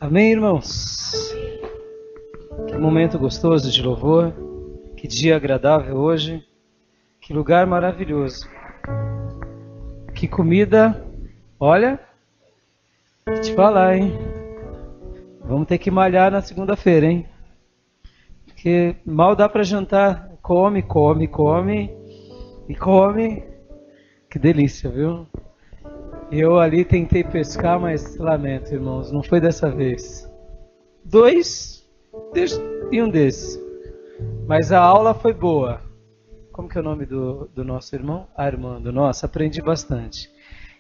Amém, irmãos? Que momento gostoso de louvor, que dia agradável hoje, que lugar maravilhoso, que comida, olha, vou te falar, hein? Vamos ter que malhar na segunda-feira, hein? Porque mal dá para jantar, come, que delícia, viu? Eu ali tentei pescar, mas lamento, irmãos, não foi dessa vez. 2 e um desses. Mas a aula foi boa. Como que é o nome do nosso irmão? Armando. Nossa, aprendi bastante.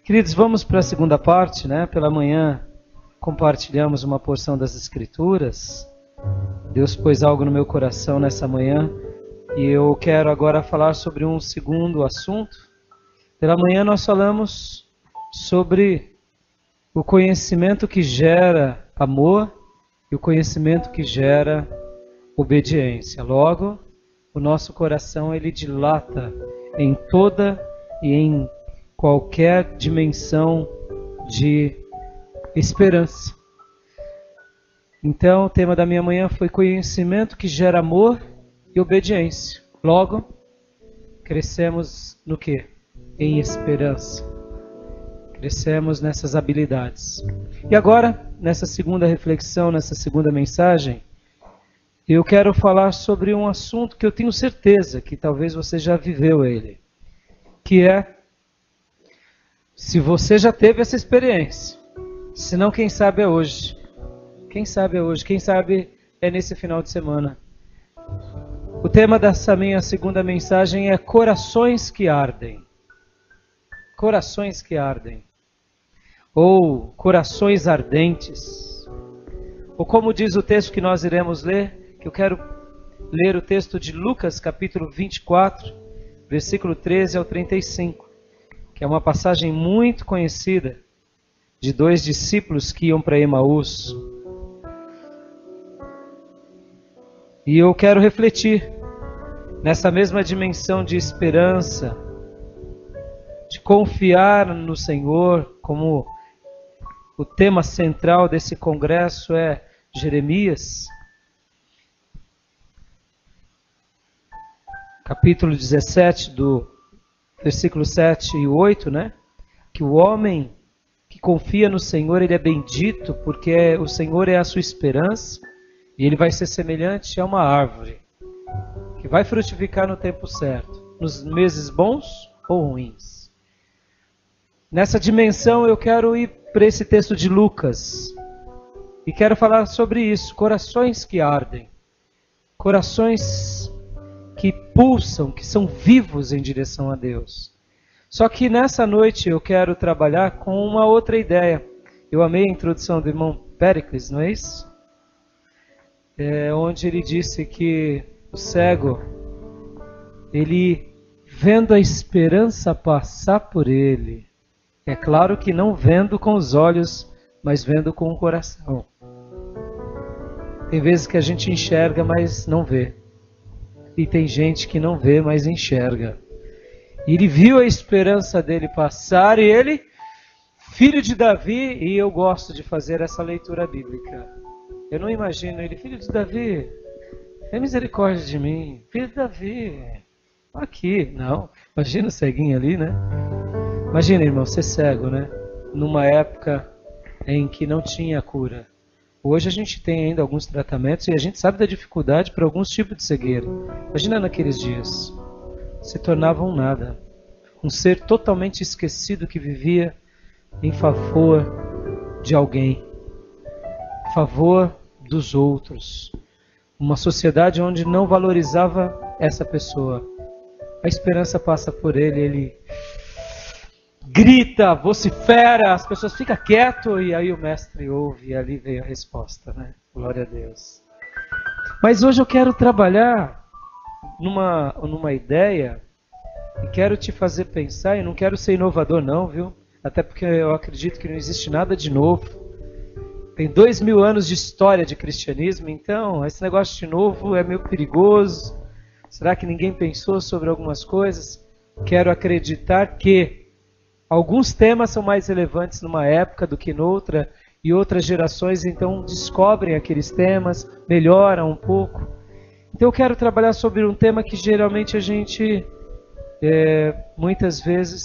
Queridos, vamos para a segunda parte, né? Pela manhã compartilhamos uma porção das Escrituras. Deus pôs algo no meu coração nessa manhã e eu quero agora falar sobre um segundo assunto. Pela manhã nós falamos sobre o conhecimento que gera amor e o conhecimento que gera obediência. Logo, o nosso coração ele dilata em toda e em qualquer dimensão de esperança. Então, o tema da minha manhã foi conhecimento que gera amor e obediência. Logo, crescemos no quê? Em esperança. Crescemos nessas habilidades. E agora, nessa segunda reflexão, nessa segunda mensagem, eu quero falar sobre um assunto que eu tenho certeza que talvez você já viveu ele. Que é, se você já teve essa experiência, se não, quem sabe é hoje. Quem sabe é hoje, quem sabe é nesse final de semana. O tema dessa minha segunda mensagem é corações que ardem. Corações que ardem. Ou corações ardentes. Ou como diz o texto que nós iremos ler, que eu quero ler o texto de Lucas capítulo 24, versículo 13 ao 35, que é uma passagem muito conhecida de 2 discípulos que iam para Emaús. E eu quero refletir nessa mesma dimensão de esperança, de confiar no Senhor, como o tema central desse congresso é Jeremias, capítulo 17, do versículo 7 e 8, né? Que o homem que confia no Senhor, ele é bendito, porque o Senhor é a sua esperança, e ele vai ser semelhante a uma árvore, que vai frutificar no tempo certo, nos meses bons ou ruins. Nessa dimensão eu quero ir para esse texto de Lucas, e quero falar sobre isso, corações que ardem, corações que pulsam, que são vivos em direção a Deus. Só que nessa noite eu quero trabalhar com uma outra ideia. Eu amei a introdução do irmão Péricles, não é isso? Onde ele disse que o cego, ele vendo a esperança passar por ele, é claro que não vendo com os olhos, mas vendo com o coração. Tem vezes que a gente enxerga, mas não vê. E tem gente que não vê, mas enxerga. E ele viu a esperança dele passar e ele, filho de Davi, e eu gosto de fazer essa leitura bíblica. Eu não imagino ele, filho de Davi, tem misericórdia de mim, filho de Davi, aqui, não. Imagina o ceguinho ali, né? Imagina, irmão, ser cego, né? Numa época em que não tinha cura. Hoje a gente tem ainda alguns tratamentos e a gente sabe da dificuldade para alguns tipos de cegueira. Imagina naqueles dias. Se tornava um nada. Um ser totalmente esquecido que vivia em favor de alguém. Em favor dos outros. Uma sociedade onde não valorizava essa pessoa. A esperança passa por ele, ele grita, vocifera, as pessoas ficam quietas e aí o mestre ouve e ali veio a resposta, né? Glória a Deus. Mas hoje eu quero trabalhar numa ideia e quero te fazer pensar, e não quero ser inovador não, viu? Até porque eu acredito que não existe nada de novo. Tem 2000 anos de história de cristianismo, então esse negócio de novo é meio perigoso. Será que ninguém pensou sobre algumas coisas? Quero acreditar que alguns temas são mais relevantes numa época do que noutra, e outras gerações então descobrem aqueles temas, melhoram um pouco. Então eu quero trabalhar sobre um tema que geralmente a gente, muitas vezes,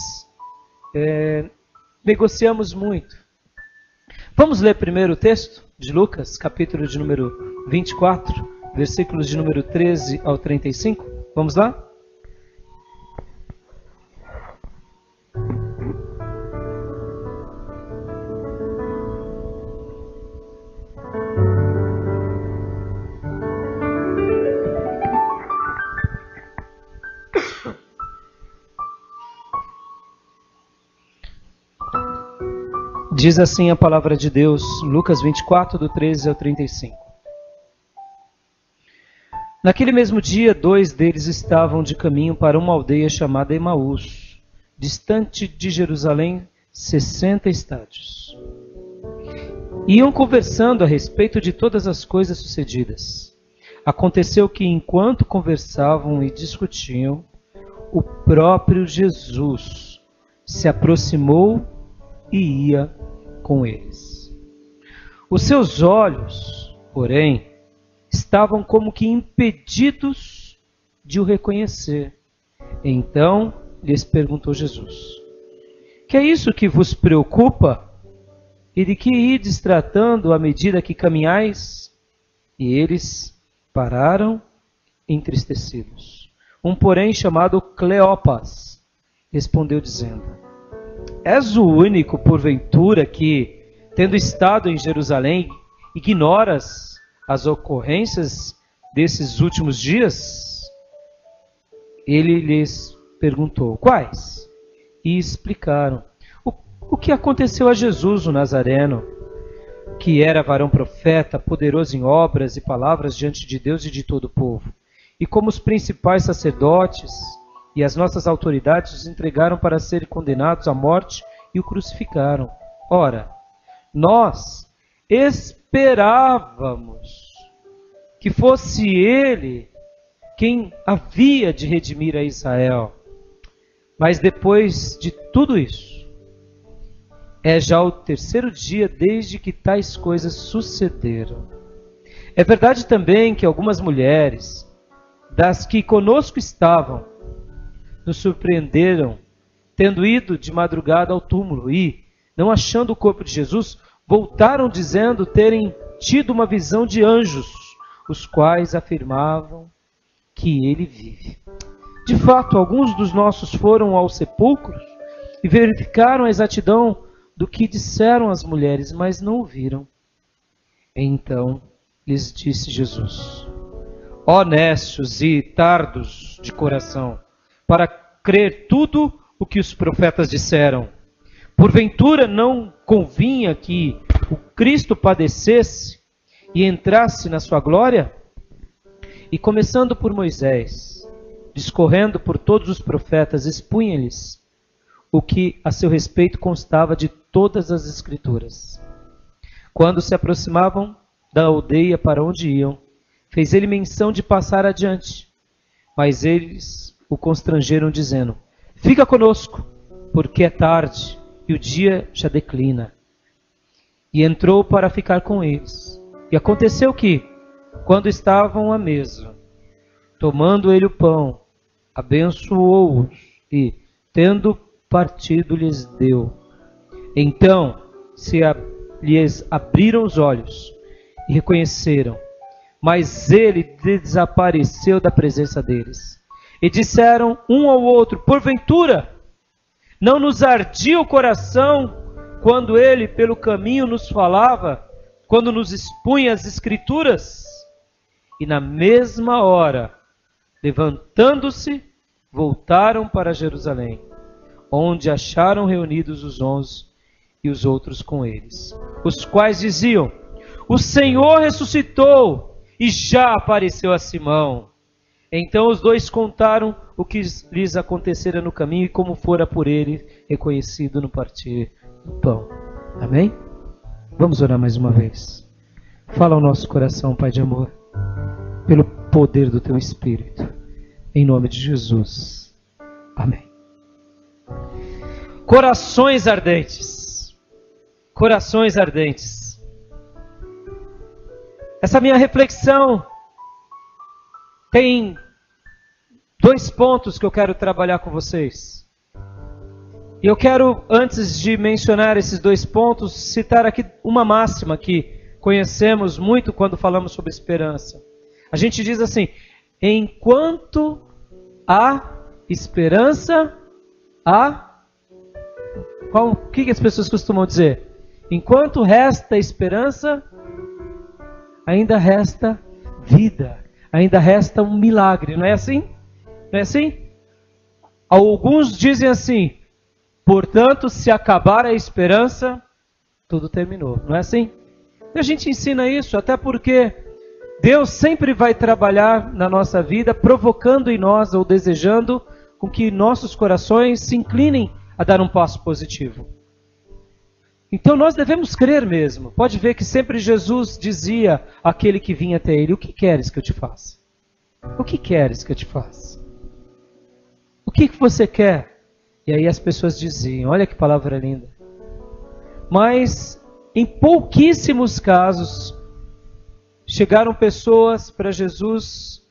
negociamos muito. Vamos ler primeiro o texto de Lucas, capítulo de número 24, versículos de número 13 ao 35. Vamos lá? Diz assim a palavra de Deus, Lucas 24, do 13 ao 35. Naquele mesmo dia, 2 deles estavam de caminho para uma aldeia chamada Emaús, distante de Jerusalém 60 estádios. Iam conversando a respeito de todas as coisas sucedidas. Aconteceu que, enquanto conversavam e discutiam, o próprio Jesus se aproximou e ia com eles. Os seus olhos, porém, estavam como que impedidos de o reconhecer. Então lhes perguntou Jesus: que é isso que vos preocupa? E de que ides tratando à medida que caminhais? E eles pararam entristecidos. Um, porém, chamado Cleopas, respondeu dizendo: és o único, porventura, que, tendo estado em Jerusalém, ignoras as ocorrências desses últimos dias? Ele lhes perguntou: quais? E explicaram o que aconteceu a Jesus, o Nazareno, que era varão profeta, poderoso em obras e palavras diante de Deus e de todo o povo. E como os principais sacerdotes e as nossas autoridades os entregaram para serem condenados à morte e o crucificaram. Ora, nós esperávamos que fosse ele quem havia de redimir a Israel. Mas depois de tudo isso, é já o 3º dia desde que tais coisas sucederam. É verdade também que algumas mulheres, das que conosco estavam, nos surpreenderam, tendo ido de madrugada ao túmulo e, não achando o corpo de Jesus, voltaram dizendo terem tido uma visão de anjos, os quais afirmavam que ele vive. De fato, alguns dos nossos foram aos sepulcros e verificaram a exatidão do que disseram as mulheres, mas não o viram. Então lhes disse Jesus: honestos e tardos de coração, para crer tudo o que os profetas disseram. Porventura não convinha que o Cristo padecesse e entrasse na sua glória? E começando por Moisés, discorrendo por todos os profetas, expunha-lhes o que a seu respeito constava de todas as Escrituras. Quando se aproximavam da aldeia para onde iam, fez ele menção de passar adiante. Mas eles o constrangeram, dizendo: fica conosco, porque é tarde e o dia já declina. E entrou para ficar com eles. E aconteceu que, quando estavam à mesa, tomando ele o pão, abençoou-os e, tendo partido, lhes deu. Então lhes abriram os olhos e reconheceram, mas ele desapareceu da presença deles. E disseram um ao outro: porventura, não nos ardia o coração quando ele pelo caminho nos falava, quando nos expunha as Escrituras? E na mesma hora, levantando-se, voltaram para Jerusalém, onde acharam reunidos os 11 e os outros com eles, os quais diziam: o Senhor ressuscitou e já apareceu a Simão. Então os dois contaram o que lhes acontecera no caminho e como fora por ele reconhecido no partir do pão. Amém? Vamos orar mais uma vez. Fala ao nosso coração, Pai de amor, pelo poder do Teu Espírito, em nome de Jesus. Amém. Corações ardentes. Corações ardentes. Essa minha reflexão tem 2 pontos que eu quero trabalhar com vocês. E eu quero, antes de mencionar esses 2 pontos, citar aqui uma máxima que conhecemos muito quando falamos sobre esperança. A gente diz assim: enquanto há esperança, o que as pessoas costumam dizer? Enquanto resta esperança, ainda resta vida, ainda resta um milagre, não é assim? Não é assim? Alguns dizem assim: portanto, se acabar a esperança, tudo terminou, não é assim? E a gente ensina isso até porque Deus sempre vai trabalhar na nossa vida, provocando em nós ou desejando com que nossos corações se inclinem a dar um passo positivo. Então nós devemos crer mesmo. Pode ver que sempre Jesus dizia àquele que vinha até ele: o que queres que eu te faça? O que queres que eu te faça? O que você quer? E aí as pessoas diziam: olha que palavra linda. Mas em pouquíssimos casos chegaram pessoas para Jesus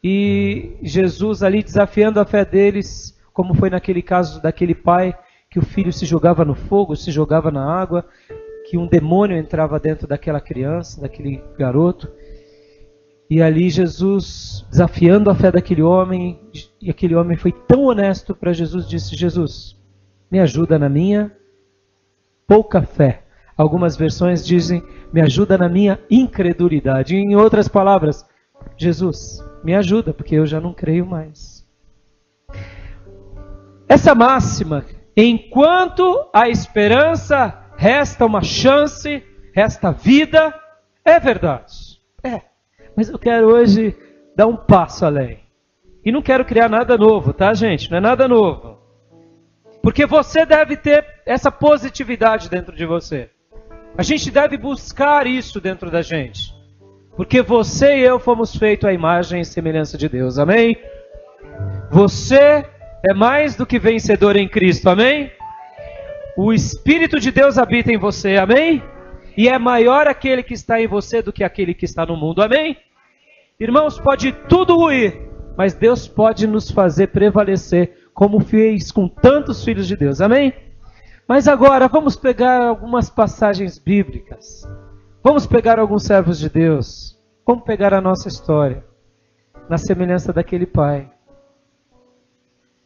e Jesus ali desafiando a fé deles, como foi naquele caso daquele pai que o filho se jogava no fogo, se jogava na água, que um demônio entrava dentro daquela criança, daquele garoto. E ali Jesus, desafiando a fé daquele homem, e aquele homem foi tão honesto para Jesus, disse: Jesus, me ajuda na minha pouca fé. Algumas versões dizem: me ajuda na minha incredulidade. Em outras palavras, Jesus, me ajuda, porque eu já não creio mais. Essa máxima, enquanto há esperança, resta uma chance, resta vida, é verdade. Mas eu quero hoje dar um passo além. E não quero criar nada novo, tá, gente? Não é nada novo. Porque você deve ter essa positividade dentro de você. A gente deve buscar isso dentro da gente. Porque você e eu fomos feitos à imagem e semelhança de Deus, amém? Você é mais do que vencedor em Cristo, amém? O Espírito de Deus habita em você, amém? E é maior aquele que está em você do que aquele que está no mundo, amém? Irmãos, pode tudo ruir, mas Deus pode nos fazer prevalecer, como fez com tantos filhos de Deus, amém? Mas agora vamos pegar algumas passagens bíblicas. Vamos pegar alguns servos de Deus. Vamos pegar a nossa história, na semelhança daquele pai.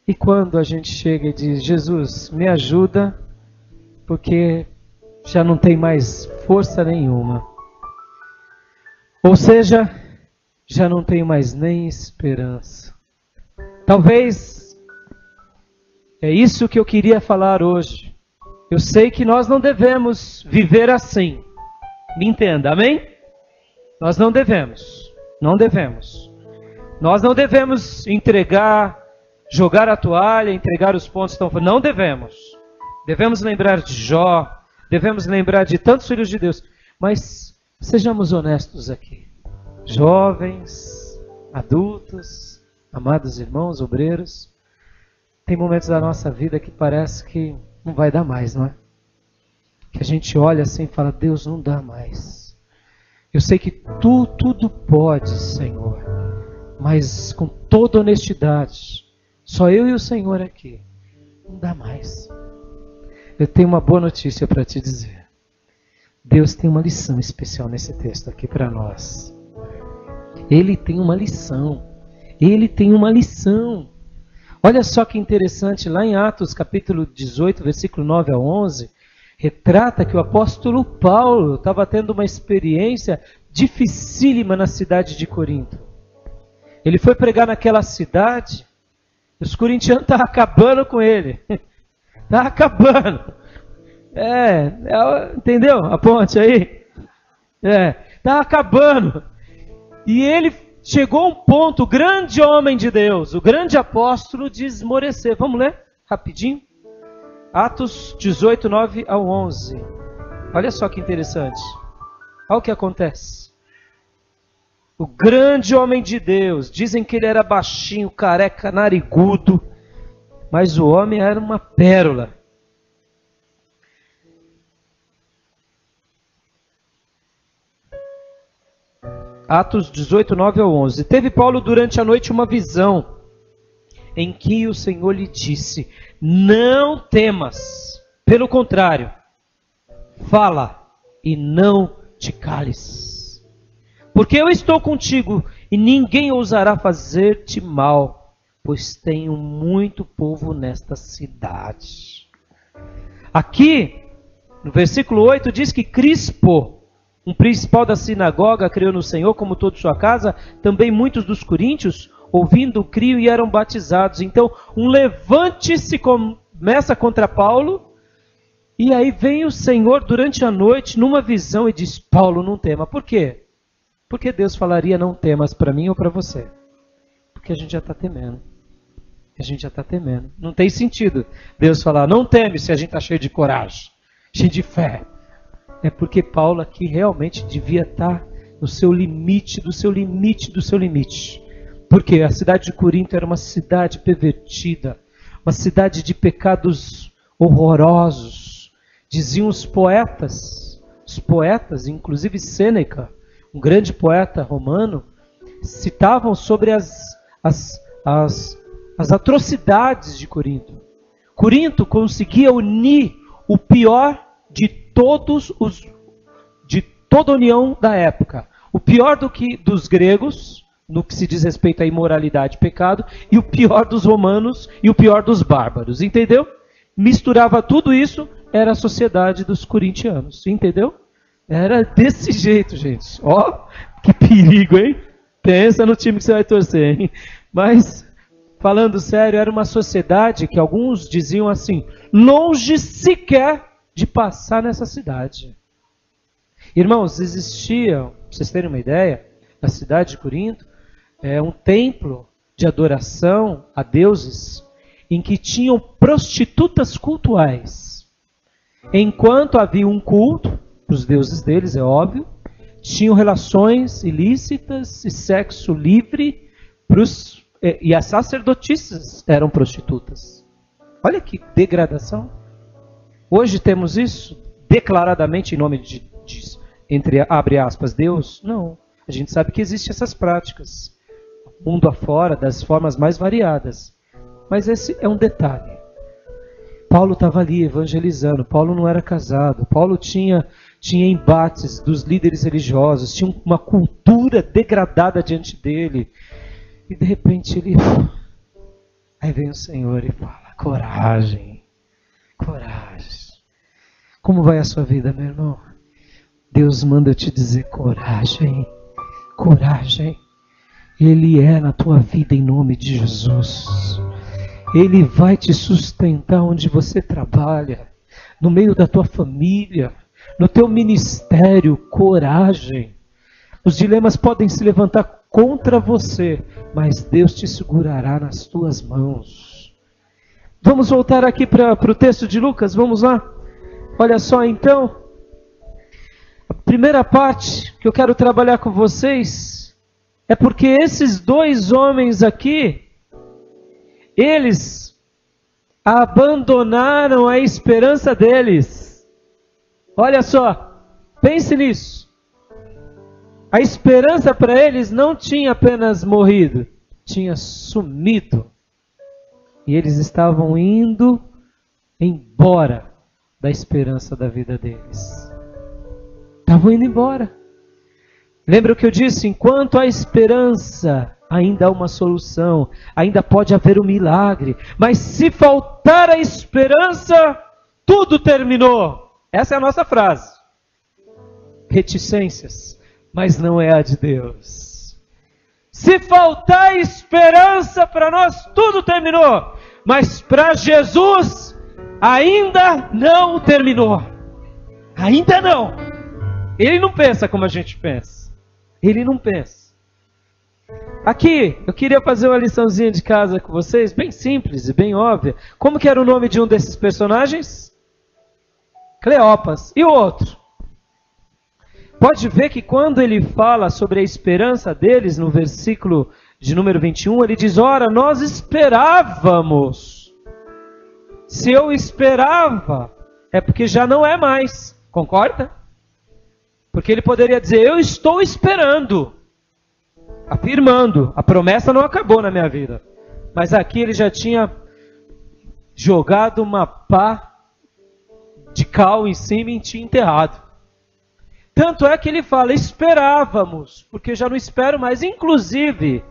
E quando a gente chega e diz: Jesus, me ajuda, porque já não tem mais força nenhuma. Ou seja, já não tenho mais nem esperança. Talvez é isso que eu queria falar hoje. Eu sei que nós não devemos viver assim. Me entenda, amém? Nós não devemos. Não devemos. Nós não devemos entregar, jogar a toalha, entregar os pontos que estão... Não devemos. Devemos lembrar de Jó. Devemos lembrar de tantos filhos de Deus. Mas sejamos honestos aqui. Jovens, adultos, amados irmãos, obreiros. Tem momentos da nossa vida que parece que não vai dar mais, não é? Que a gente olha assim e fala: Deus, não dá mais. Eu sei que Tu tudo pode, Senhor. Mas com toda honestidade, só eu e o Senhor aqui. Não dá mais. Eu tenho uma boa notícia para te dizer. Deus tem uma lição especial nesse texto aqui para nós. Ele tem uma lição. Ele tem uma lição. Olha só que interessante, lá em Atos capítulo 18, versículo 9 a 11, retrata que o apóstolo Paulo estava tendo uma experiência dificílima na cidade de Corinto. Ele foi pregar naquela cidade, os corintianos estavam acabando com ele. Estavam acabando. Entendeu a ponte aí? Estava acabando. E ele chegou a um ponto, o grande homem de Deus, o grande apóstolo, de esmorecer. Vamos ler rapidinho? Atos 18, 9 ao 11. Olha só que interessante. Olha o que acontece. O grande homem de Deus, dizem que ele era baixinho, careca, narigudo, mas o homem era uma pérola. Atos 18, 9 ao 11. Teve Paulo durante a noite uma visão, em que o Senhor lhe disse: não temas, pelo contrário, fala e não te cales. Porque eu estou contigo e ninguém ousará fazer-te mal, pois tenho muito povo nesta cidade. Aqui, no versículo 8, diz que Crispo, um principal da sinagoga, creu no Senhor, como toda sua casa. Também muitos dos coríntios, ouvindo, criam e eram batizados. Então, um levante se começa contra Paulo. E aí vem o Senhor durante a noite, numa visão, e diz: Paulo, não tema. Por quê? Porque Deus falaria: não temas para mim ou para você? Porque a gente já está temendo. A gente já está temendo. Não tem sentido Deus falar: não teme, se a gente está cheio de coragem, cheio de fé. É porque Paulo aqui realmente devia estar no seu limite, do seu limite, do seu limite. Porque a cidade de Corinto era uma cidade pervertida, uma cidade de pecados horrorosos. Diziam os poetas, inclusive Sêneca, um grande poeta romano, citavam sobre as atrocidades de Corinto. Corinto conseguia unir o pior de toda a união da época. O pior dos gregos, no que se diz respeito à imoralidade e pecado, e o pior dos romanos e o pior dos bárbaros. Entendeu? Misturava tudo isso, era a sociedade dos corintianos. Entendeu? Era desse jeito, gente. Ó, que perigo, hein? Pensa no time que você vai torcer, hein? Mas, falando sério, era uma sociedade que alguns diziam assim: longe sequer de passar nessa cidade. Irmãos, existia, para vocês terem uma ideia, na cidade de Corinto, um templo de adoração a deuses, em que tinham prostitutas cultuais. Enquanto havia um culto, para os deuses deles, é óbvio, tinham relações ilícitas e sexo livre, e as sacerdotisas eram prostitutas. Olha que degradação. Hoje temos isso declaradamente em nome de entre abre aspas, Deus? Não. A gente sabe que existem essas práticas. Mundo afora, das formas mais variadas. Mas esse é um detalhe. Paulo estava ali evangelizando. Paulo não era casado. Paulo tinha embates dos líderes religiosos. Tinha uma cultura degradada diante dele. E de repente ele... Aí vem o Senhor e fala: coragem. Coragem. Como vai a sua vida, meu irmão? Deus manda eu te dizer: coragem. Coragem. Ele é na tua vida em nome de Jesus. Ele vai te sustentar onde você trabalha, no meio da tua família, no teu ministério. Coragem. Os dilemas podem se levantar contra você, mas Deus te segurará nas tuas mãos. Vamos voltar aqui para o texto de Lucas, vamos lá? Olha só então, a primeira parte que eu quero trabalhar com vocês é porque esses dois homens aqui, eles abandonaram a esperança deles. Olha só, pense nisso. A esperança para eles não tinha apenas morrido, tinha sumido. E eles estavam indo embora da esperança da vida deles. Estavam indo embora. Lembra o que eu disse? Enquanto há esperança, ainda há uma solução, ainda pode haver um milagre. Mas se faltar a esperança, tudo terminou. Essa é a nossa frase. Reticências, mas não é a de Deus. Se faltar esperança para nós, tudo terminou. Mas para Jesus, ainda não terminou. Ainda não. Ele não pensa como a gente pensa. Ele não pensa. Aqui, eu queria fazer uma liçãozinha de casa com vocês, bem simples e bem óbvia. Como que era o nome de um desses personagens? Cleopas. E o outro? Pode ver que quando ele fala sobre a esperança deles, no versículo de número 21, ele diz: ora, nós esperávamos. Se eu esperava, é porque já não é mais. Concorda? Porque ele poderia dizer: eu estou esperando. afirmando, a promessa não acabou na minha vida. Mas aqui ele já tinha jogado uma pá de cal em cima e tinha enterrado. Tanto é que ele fala, esperávamos, porque já não espero mais. Inclusive,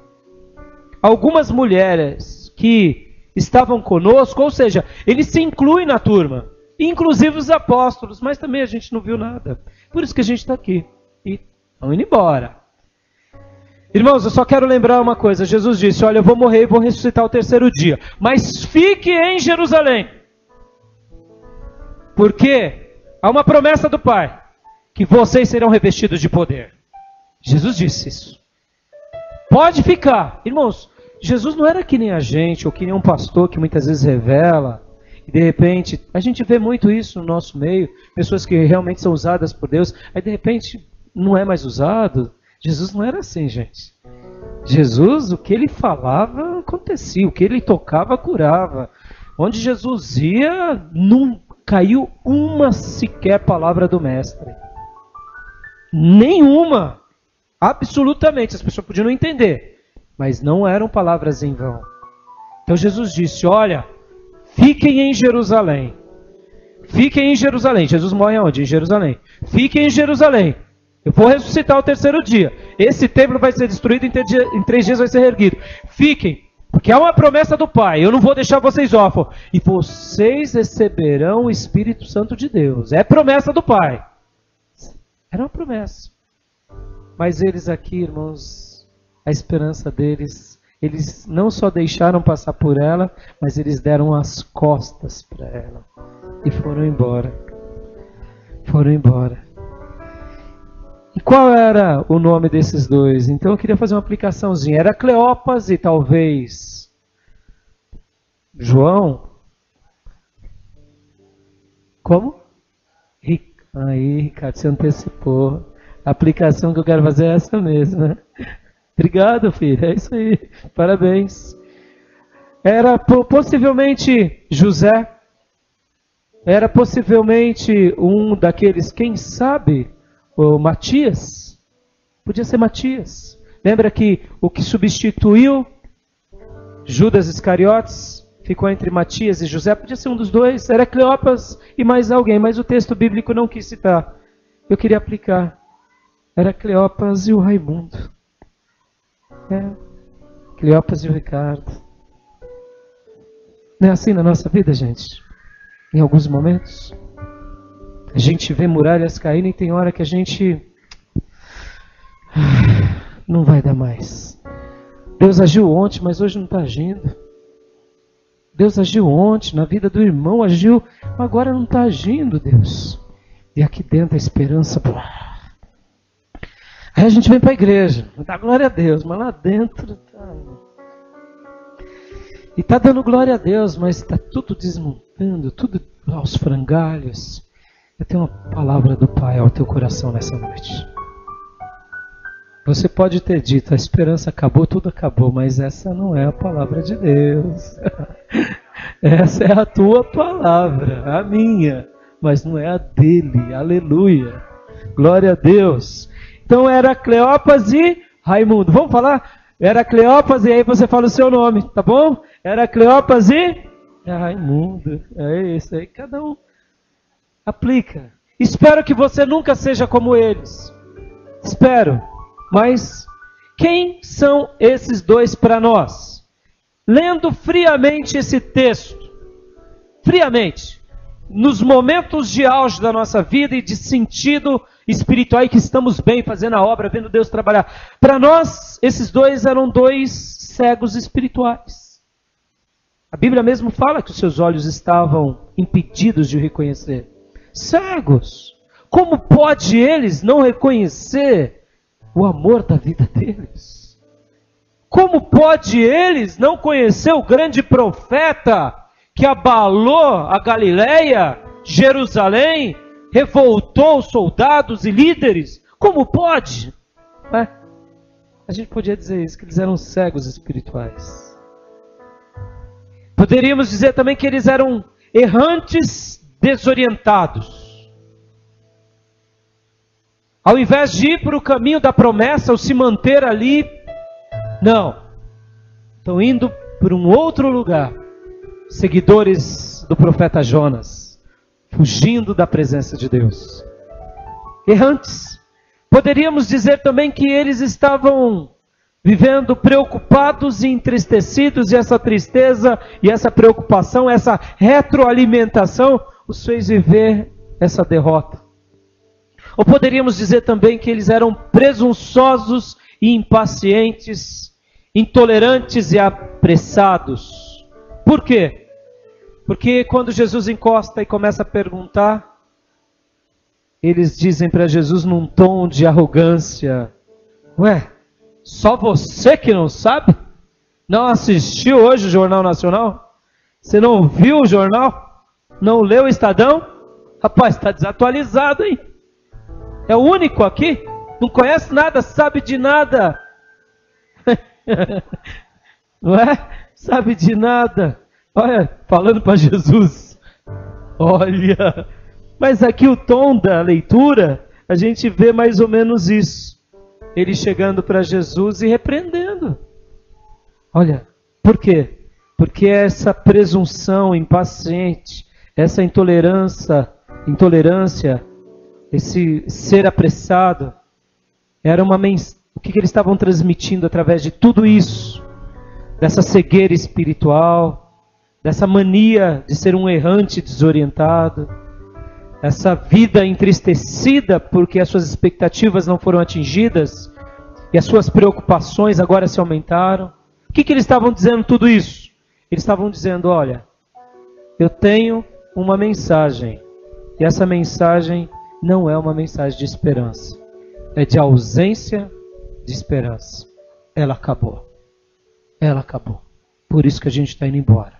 algumas mulheres que estavam conosco, ou seja, ele se inclui na turma, inclusive os apóstolos, mas também a gente não viu nada. Por isso que a gente está aqui. E estão indo embora. Irmãos, eu só quero lembrar uma coisa. Jesus disse, olha, eu vou morrer e vou ressuscitar ao terceiro dia. Mas fique em Jerusalém. Porque há uma promessa do Pai, que vocês serão revestidos de poder. Jesus disse isso. Pode ficar. Irmãos, Jesus não era que nem a gente, ou que nem um pastor que muitas vezes revela, e de repente, a gente vê muito isso no nosso meio, pessoas que realmente são usadas por Deus, aí de repente não é mais usado. Jesus não era assim, gente. Jesus, o que ele falava, acontecia. O que ele tocava, curava. Onde Jesus ia, não caiu uma sequer palavra do mestre. Nenhuma. Absolutamente. As pessoas podiam não entender. Mas não eram palavras em vão. Então Jesus disse, olha, fiquem em Jerusalém. Fiquem em Jerusalém. Jesus morre aonde? Em Jerusalém. Fiquem em Jerusalém. Eu vou ressuscitar o terceiro dia. Esse templo vai ser destruído, em 3 dias vai ser reerguido. Fiquem, porque é uma promessa do Pai. Eu não vou deixar vocês órfãos. E vocês receberão o Espírito Santo de Deus. É promessa do Pai. Era uma promessa. Mas eles aqui, irmãos, a esperança deles, eles não só deixaram passar por ela, mas eles deram as costas para ela. E foram embora. Foram embora. E qual era o nome desses dois? Então eu queria fazer uma aplicaçãozinha. Era Cleopas e talvez João. Como? Aí, Ricardo, você antecipou. A aplicação que eu quero fazer é essa mesmo. Obrigado, filho. É isso aí. Parabéns. Era possivelmente José. Era possivelmente um daqueles, quem sabe, o Matias. Podia ser Matias. Lembra que o que substituiu Judas Iscariotes ficou entre Matias e José? Podia ser um dos dois. Era Cleopas e mais alguém, mas o texto bíblico não quis citar. Eu queria aplicar. Era Cleopas e o Raimundo. Cleopas e o Ricardo. Não é assim na nossa vida, gente? Em alguns momentos. A gente vê muralhas caindo e tem hora que a gente não vai dar mais. Deus agiu ontem, mas hoje não está agindo. Deus agiu ontem, na vida do irmão agiu, agora não está agindo, Deus. E aqui dentro a esperança. Aí a gente vem para a igreja, dá glória a Deus, mas lá dentro tá... E está dando glória a Deus, mas está tudo desmontando, tudo aos frangalhos. Eu tenho uma palavra do Pai ao teu coração nessa noite. Você pode ter dito, a esperança acabou, tudo acabou, mas essa não é a palavra de Deus. Essa é a tua palavra, a minha, mas não é a dele. Aleluia. Glória a Deus. Então era Cleopas e Raimundo. Vamos falar? Era Cleopas e aí você fala o seu nome, tá bom? Era Cleopas e Raimundo. É isso aí, cada um aplica. Espero que você nunca seja como eles. Espero. Mas quem são esses dois para nós? Lendo friamente esse texto, friamente, nos momentos de auge da nossa vida e de sentido espiritual e que estamos bem fazendo a obra, vendo Deus trabalhar. Para nós, esses dois eram dois cegos espirituais. A Bíblia mesmo fala que os seus olhos estavam impedidos de o reconhecer. Cegos. Como pode eles não reconhecer o amor da vida deles? Como pode eles não conhecer o grande profeta que abalou a Galileia, Jerusalém, revoltou soldados e líderes? Como pode? A gente podia dizer isso, que eles eram cegos espirituais. Poderíamos dizer também que eles eram errantes desorientados. Ao invés de ir para o caminho da promessa, ou se manter ali, Não. Estão indo para um outro lugar. Seguidores do profeta Jonas, fugindo da presença de Deus. Errantes. Poderíamos dizer também que eles estavam vivendo preocupados e entristecidos, e essa tristeza e essa preocupação, essa retroalimentação, os fez viver essa derrota. Ou poderíamos dizer também que eles eram presunçosos e impacientes, intolerantes e apressados. Por quê? Porque quando Jesus encosta e começa a perguntar, eles dizem para Jesus num tom de arrogância: ué, só você que não sabe? Não assistiu hoje o Jornal Nacional? Você não viu o jornal? Não leu o Estadão? Rapaz, está desatualizado, hein? É o único aqui? Não conhece nada, sabe de nada. Não é? Sabe de nada. Olha, falando para Jesus. Olha. Mas aqui o tom da leitura, a gente vê mais ou menos isso. Ele chegando para Jesus e repreendendo. Olha, por quê? Porque essa presunção impaciente, essa intolerância, esse ser apressado, era uma mensagem. O que eles estavam transmitindo através de tudo isso? Dessa cegueira espiritual, dessa mania de ser um errante desorientado, essa vida entristecida porque as suas expectativas não foram atingidas e as suas preocupações agora se aumentaram. O que eles estavam dizendo tudo isso? Eles estavam dizendo: olha, eu tenho uma mensagem, e essa mensagem não é uma mensagem de esperança, é de ausência de esperança. Ela acabou. Ela acabou. Por isso que a gente está indo embora.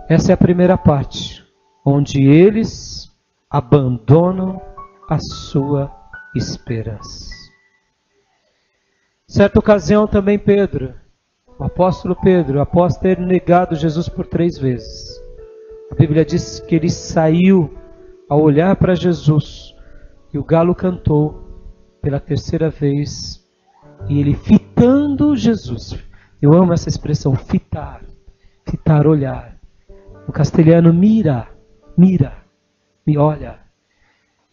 Essa é a primeira parte, onde eles abandonam a sua esperança. Certa ocasião também Pedro, o apóstolo Pedro, após ter negado Jesus por 3 vezes, a Bíblia diz que ele saiu ao olhar para Jesus e o galo cantou pela 3ª vez, e ele fitando Jesus. Eu amo essa expressão, fitar, olhar. No castelhano, mira, me olha.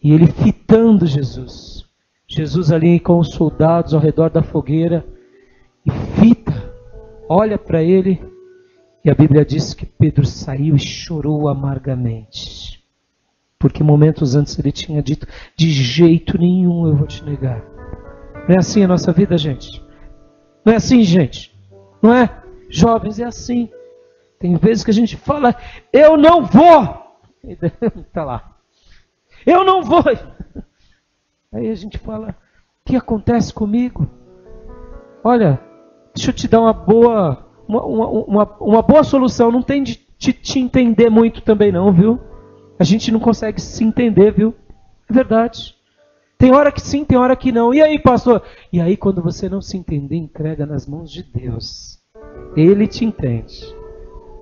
E ele fitando Jesus. Jesus ali com os soldados ao redor da fogueira, e fita, olha para ele, e a Bíblia diz que Pedro saiu e chorou amargamente. Porque momentos antes ele tinha dito: de jeito nenhum eu vou te negar. Não é assim a nossa vida, gente? Não é assim, gente? Não é? Jovens, é assim. Tem vezes que a gente fala: eu não vou. Está lá. Eu não vou. Aí a gente fala: o que acontece comigo? Olha, deixa eu te dar uma boa solução. Não tem de te entender muito também não, viu? A gente não consegue se entender, viu? É verdade. Tem hora que sim, tem hora que não. E aí, pastor? E aí, quando você não se entender, entrega nas mãos de Deus. Ele te entende.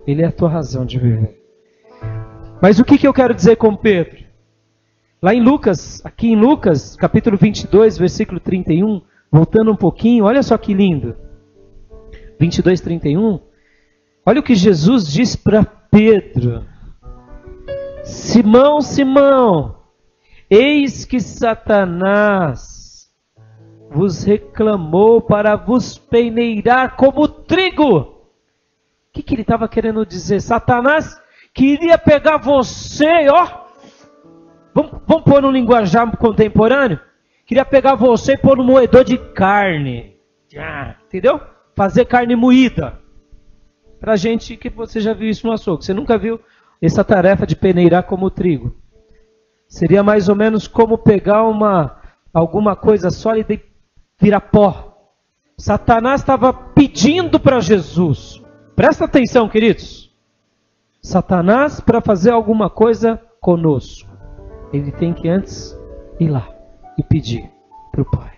Ele é a tua razão de viver. Mas o que eu quero dizer com Pedro? Lá em Lucas, aqui em Lucas, capítulo 22, versículo 31, voltando um pouquinho, olha só que lindo. 22, 31. Olha o que Jesus diz para Pedro. Simão, Simão, eis que Satanás vos reclamou para vos peneirar como trigo. O que ele estava querendo dizer? Satanás queria pegar você, ó. Vamos pôr no linguajar contemporâneo? Queria pegar você e pôr no moedor de carne. Entendeu? Fazer carne moída. Pra gente que você já viu isso no açougue. Você nunca viu essa tarefa de peneirar como trigo. Seria mais ou menos como pegar alguma coisa sólida e virar pó. Satanás estava pedindo para Jesus. Presta atenção, queridos. Satanás, para fazer alguma coisa conosco, ele tem que antes ir lá e pedir para o Pai.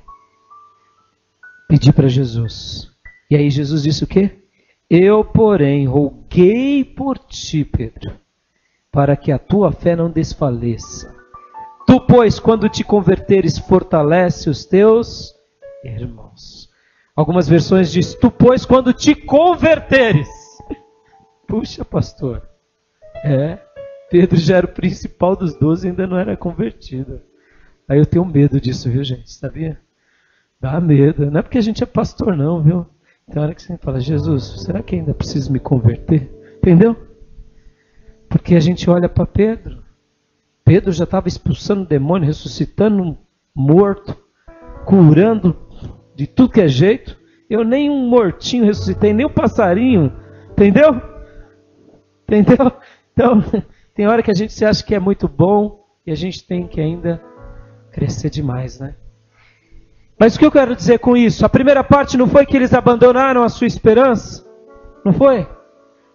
Pedir para Jesus. E aí Jesus disse o quê? Eu, porém, roguei por ti, Pedro, para que a tua fé não desfaleça. Tu, pois, quando te converteres, fortalece os teus irmãos. Algumas versões diz, tu pois quando te converteres. Puxa, pastor. Pedro já era o principal dos 12 e ainda não era convertido. Aí eu tenho medo disso, viu, gente? Sabia? Dá medo. Não é porque a gente é pastor, não, viu? Tem hora que você fala, Jesus, será que ainda preciso me converter? Entendeu? Porque a gente olha para Pedro. Pedro já estava expulsando demônio, ressuscitando um morto, curando de tudo que é jeito. Eu nem um mortinho ressuscitei, nem um passarinho. Entendeu? Entendeu? Então, tem hora que a gente se acha que é muito bom e a gente tem que ainda crescer demais, né? Mas o que eu quero dizer com isso? A primeira parte não foi que eles abandonaram a sua esperança? Não foi?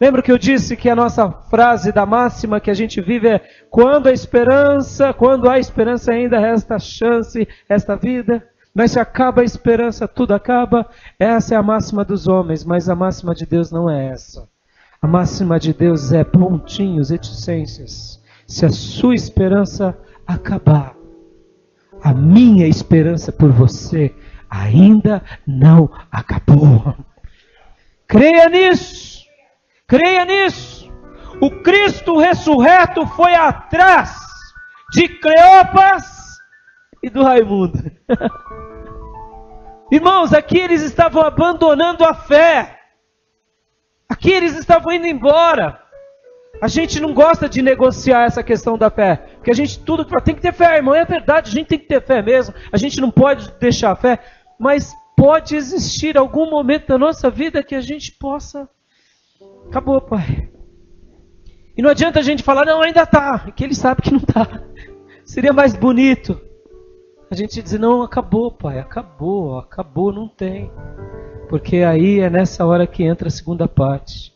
Lembra que eu disse que a nossa frase da máxima que a gente vive é quando há esperança ainda resta chance, resta vida. Mas se acaba a esperança, tudo acaba. Essa é a máxima dos homens, mas a máxima de Deus não é essa. A máxima de Deus é pontinhos, reticências. Se a sua esperança acabar, a minha esperança por você ainda não acabou. Creia nisso. Creia nisso. O Cristo ressurreto foi atrás de Cleopas e do Raimundo. Irmãos, aqui eles estavam abandonando a fé. Aqui eles estavam indo embora. A gente não gosta de negociar essa questão da fé. Porque a gente tudo tem que ter fé, irmão. É verdade, a gente tem que ter fé mesmo. A gente não pode deixar a fé. Mas pode existir algum momento da nossa vida que a gente possa... Acabou, pai. E não adianta a gente falar, não, ainda está. Que ele sabe que não está. Seria mais bonito a gente dizer, não, acabou, pai. Acabou, não tem. Porque aí é nessa hora que entra a segunda parte.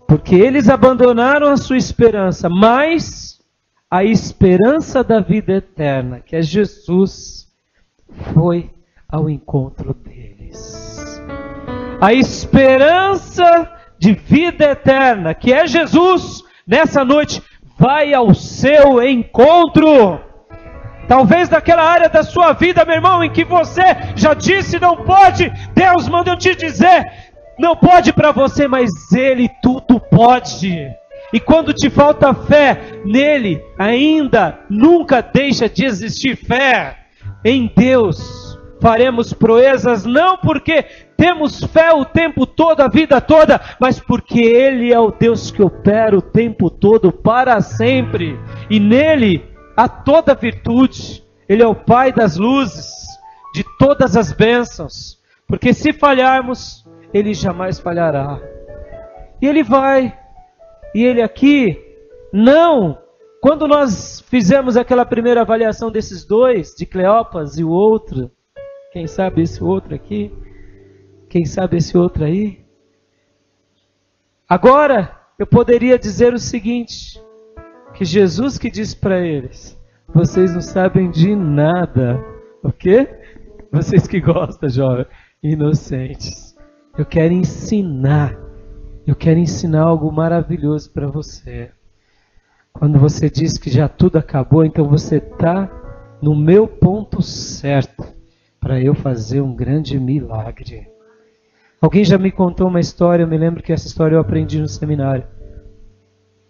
Porque eles abandonaram a sua esperança, mas a esperança da vida eterna, que é Jesus, foi ao encontro deles. A esperança de vida eterna, que é Jesus, nessa noite, vai ao seu encontro. Talvez naquela área da sua vida, meu irmão, em que você já disse não pode, Deus manda eu te dizer, não pode para você, mas Ele tudo pode. E quando te falta fé nele, ainda nunca deixa de existir fé. Em Deus faremos proezas, não porque temos fé o tempo todo, a vida toda, mas porque Ele é o Deus que opera o tempo todo, para sempre. E nele há toda virtude. Ele é o Pai das luzes, de todas as bênçãos. Porque se falharmos, Ele jamais falhará. E Ele vai. E Ele aqui, não. Quando nós fizemos aquela primeira avaliação desses dois, de Cleopas e o outro, quem sabe esse outro aqui, quem sabe esse outro aí. Agora, eu poderia dizer o seguinte, que Jesus que disse para eles, vocês não sabem de nada. O quê? Vocês que gostam, jovem, inocentes. Eu quero ensinar algo maravilhoso para você. Quando você diz que já tudo acabou, então você está no meu ponto certo para eu fazer um grande milagre. Alguém já me contou uma história, eu me lembro que essa história eu aprendi no seminário,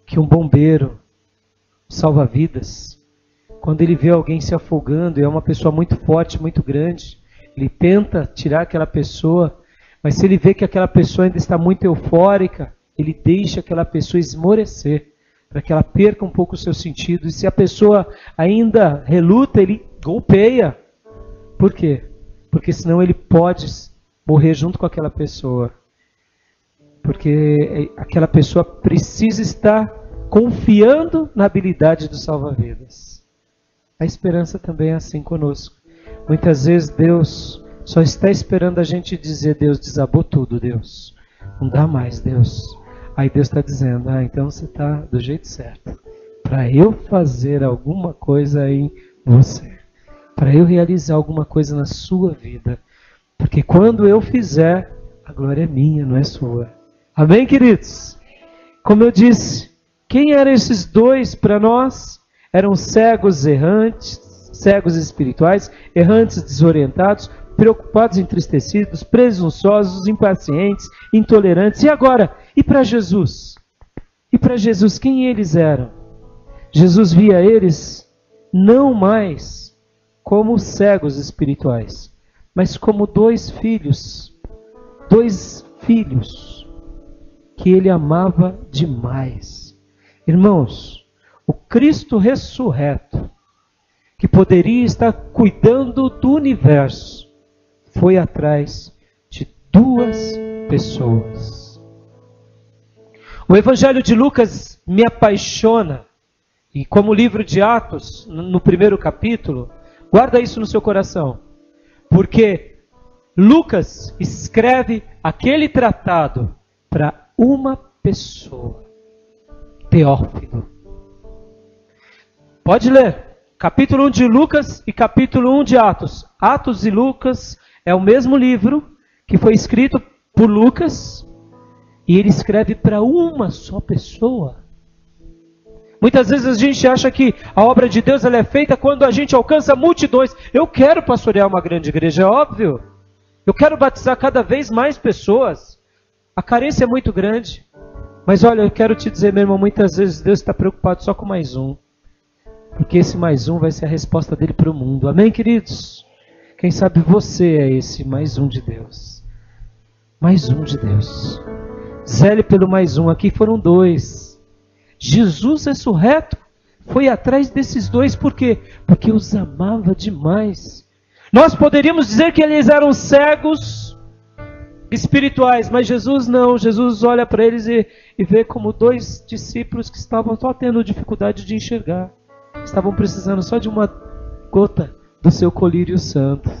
que um bombeiro, salva-vidas, quando ele vê alguém se afogando, e é uma pessoa muito forte, muito grande, ele tenta tirar aquela pessoa, mas se ele vê que aquela pessoa ainda está muito eufórica, ele deixa aquela pessoa esmorecer, para que ela perca um pouco o seu sentido. E se a pessoa ainda reluta, ele golpeia. Por quê? Porque senão ele pode morrer junto com aquela pessoa. Porque aquela pessoa precisa estar confiando na habilidade do salva-vidas. A esperança também é assim conosco. Muitas vezes Deus só está esperando a gente dizer, Deus, desabou tudo, Deus. Não dá mais, Deus. Aí Deus está dizendo, então você está do jeito certo. Para eu fazer alguma coisa em você. Para eu realizar alguma coisa na sua vida. Porque quando eu fizer, a glória é minha, não é sua. Amém, queridos? Como eu disse, quem eram esses dois para nós? Eram cegos errantes, cegos espirituais, errantes desorientados, preocupados, entristecidos, presunçosos, impacientes, intolerantes. E agora? E para Jesus? E para Jesus, quem eles eram? Jesus via eles não mais como cegos espirituais, mas como dois filhos que ele amava demais. Irmãos, o Cristo ressurreto, que poderia estar cuidando do universo, foi atrás de duas pessoas. O Evangelho de Lucas me apaixona, e como o livro de Atos, no primeiro capítulo, guarda isso no seu coração, porque Lucas escreve aquele tratado para uma pessoa, Teófilo. Pode ler. Capítulo 1 de Lucas e capítulo 1 de Atos. Atos e Lucas é o mesmo livro que foi escrito por Lucas e ele escreve para uma só pessoa. Muitas vezes a gente acha que a obra de Deus ela é feita quando a gente alcança multidões. Eu quero pastorear uma grande igreja, é óbvio. Eu quero batizar cada vez mais pessoas. A carência é muito grande. Mas olha, eu quero te dizer, meu irmão, muitas vezes Deus está preocupado só com mais um. Porque esse mais um vai ser a resposta dele para o mundo. Amém, queridos? Quem sabe você é esse mais um de Deus. Mais um de Deus. Zele pelo mais um. Aqui foram dois. Jesus ressurreto foi atrás desses dois. Por quê? Porque os amava demais. Nós poderíamos dizer que eles eram cegos espirituais, mas Jesus não. Jesus olha para eles e vê como dois discípulos que estavam só tendo dificuldade de enxergar. Estavam precisando só de uma gota do seu colírio santo.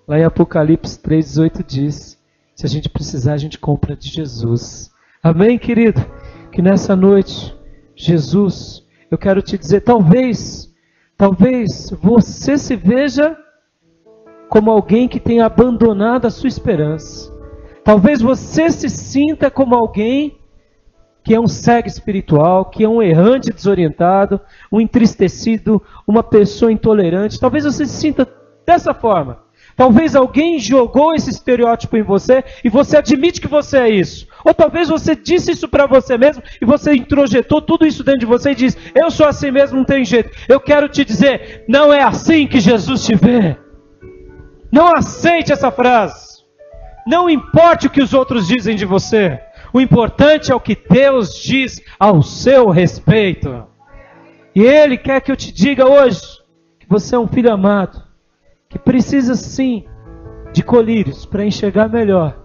Lá em Apocalipse 3,18 diz, se a gente precisar, a gente compra de Jesus. Amém, querido? Que nessa noite, Jesus, eu quero te dizer, talvez você se veja como alguém que tem abandonado a sua esperança. Talvez você se sinta como alguém que é um cego espiritual, que é um errante desorientado, um entristecido, uma pessoa intolerante. Talvez você se sinta dessa forma. Talvez alguém jogou esse estereótipo em você e você admite que você é isso. Ou talvez você disse isso para você mesmo e você introjetou tudo isso dentro de você e diz, eu sou assim mesmo, não tem jeito. Eu quero te dizer, não é assim que Jesus te vê. Não aceite essa frase. Não importe o que os outros dizem de você. O importante é o que Deus diz ao seu respeito. E Ele quer que eu te diga hoje que você é um filho amado, que precisa sim de colírios para enxergar melhor.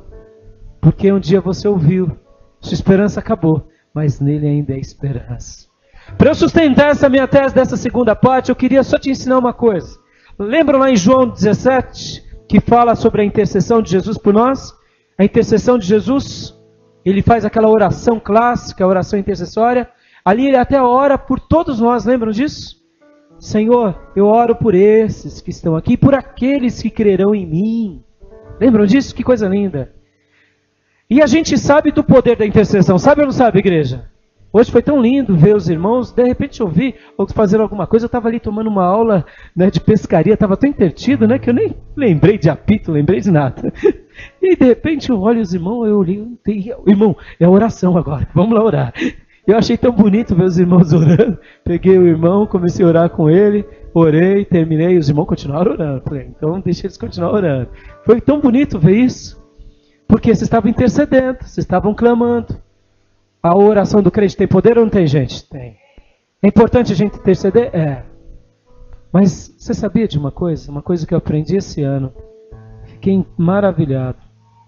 Porque um dia você ouviu, sua esperança acabou, mas nele ainda é esperança. Para eu sustentar essa minha tese dessa segunda parte, eu queria só te ensinar uma coisa. Lembra lá em João 17, que fala sobre a intercessão de Jesus por nós? A intercessão de Jesus, ele faz aquela oração clássica, a oração intercessória. Ali ele até ora por todos nós, lembram disso? Senhor, eu oro por esses que estão aqui, por aqueles que crerão em mim. Lembram disso? Que coisa linda. E a gente sabe do poder da intercessão, sabe ou não sabe, igreja? Hoje foi tão lindo ver os irmãos, de repente eu vi fazendo alguma coisa, eu estava ali tomando uma aula, né, de pescaria, estava tão entretido, né, que eu nem lembrei de apito, lembrei de nada. E de repente eu olho os irmãos, eu olhei, irmão, é oração agora, vamos lá orar. Eu achei tão bonito ver os irmãos orando, peguei o irmão, comecei a orar com ele, orei, terminei, os irmãos continuaram orando. Falei, então deixa eles continuar orando. Foi tão bonito ver isso, porque vocês estavam intercedendo, vocês estavam clamando. A oração do crente tem poder ou não tem, gente? Tem. É importante a gente interceder? É. Mas você sabia de uma coisa que eu aprendi esse ano? Fiquei maravilhado.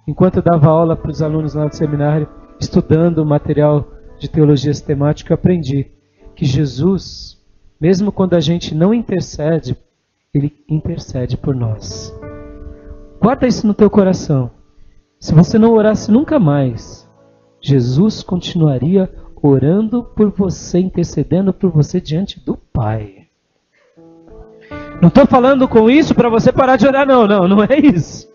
Enquanto eu dava aula para os alunos lá do seminário, estudando o material de teologia sistemática, eu aprendi que Jesus, mesmo quando a gente não intercede, Ele intercede por nós. Guarda isso no teu coração. Se você não orasse nunca mais, Jesus continuaria orando por você, intercedendo por você diante do Pai. Não estou falando com isso para você parar de orar, não é isso.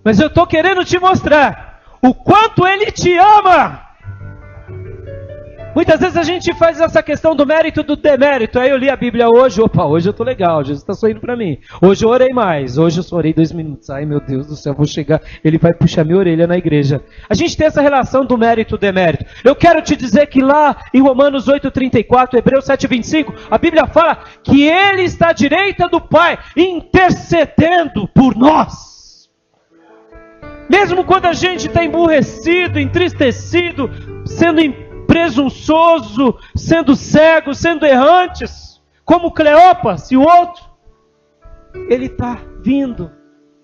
Mas eu estou querendo te mostrar o quanto Ele te ama. Muitas vezes a gente faz essa questão do mérito e do demérito. Aí eu li a Bíblia hoje, opa, hoje eu tô legal, Jesus está sorrindo para mim. Hoje eu orei mais, hoje eu só orei 2 minutos. Ai meu Deus do céu, vou chegar, ele vai puxar minha orelha na igreja. A gente tem essa relação do mérito e do demérito. Eu quero te dizer que lá em Romanos 8,34, Hebreus 7,25, a Bíblia fala que Ele está à direita do Pai, intercedendo por nós. Mesmo quando a gente está emburrecido, entristecido, sendo presunçoso, sendo cego, sendo errantes, como Cleopas e o outro, Ele está vindo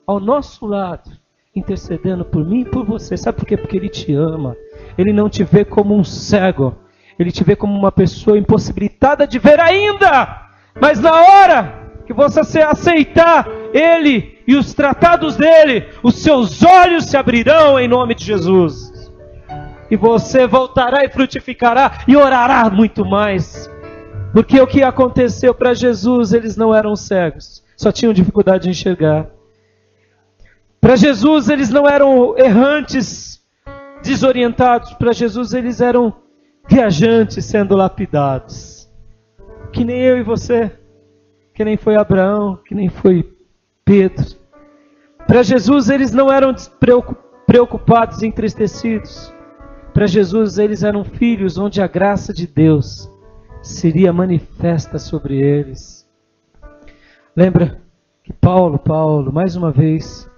ao nosso lado, intercedendo por mim e por você. Sabe por quê? Porque Ele te ama. Ele não te vê como um cego, Ele te vê como uma pessoa impossibilitada de ver ainda. Mas na hora que você aceitar Ele e os tratados dEle, os seus olhos se abrirão em nome de Jesus. E você voltará e frutificará e orará muito mais. Porque o que aconteceu para Jesus, eles não eram cegos, só tinham dificuldade de enxergar. Para Jesus eles não eram errantes, desorientados. Para Jesus eles eram viajantes sendo lapidados. Que nem eu e você, que nem foi Abraão, que nem foi Pedro. Para Jesus eles não eram preocupados e entristecidos. Para Jesus eles eram filhos onde a graça de Deus seria manifesta sobre eles. Lembra que Paulo, mais uma vez,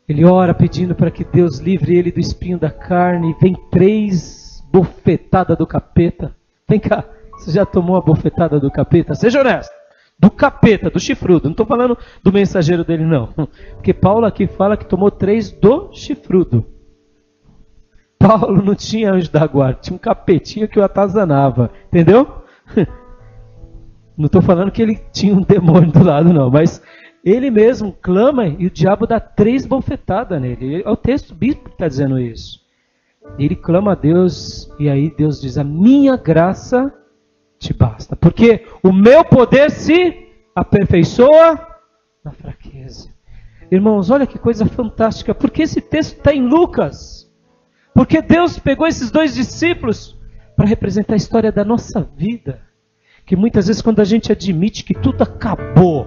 ele ora pedindo para que Deus livre ele do espinho da carne, e vem 3 bofetadas do capeta. Vem cá, você já tomou a bofetada do capeta? Seja honesto. Do capeta, do chifrudo. Não estou falando do mensageiro dele não. Porque Paulo aqui fala que tomou 3 do chifrudo. Paulo não tinha anjo da guarda, tinha um capetinho que o atazanava, entendeu? Não estou falando que ele tinha um demônio do lado não, mas ele mesmo clama e o diabo dá 3 bofetadas nele. É o texto bíblico que está dizendo isso. Ele clama a Deus e aí Deus diz, a minha graça te basta, porque o meu poder se aperfeiçoa na fraqueza. Irmãos, olha que coisa fantástica, porque esse texto está em Lucas. Porque Deus pegou esses 2 discípulos para representar a história da nossa vida. Que muitas vezes quando a gente admite que tudo acabou,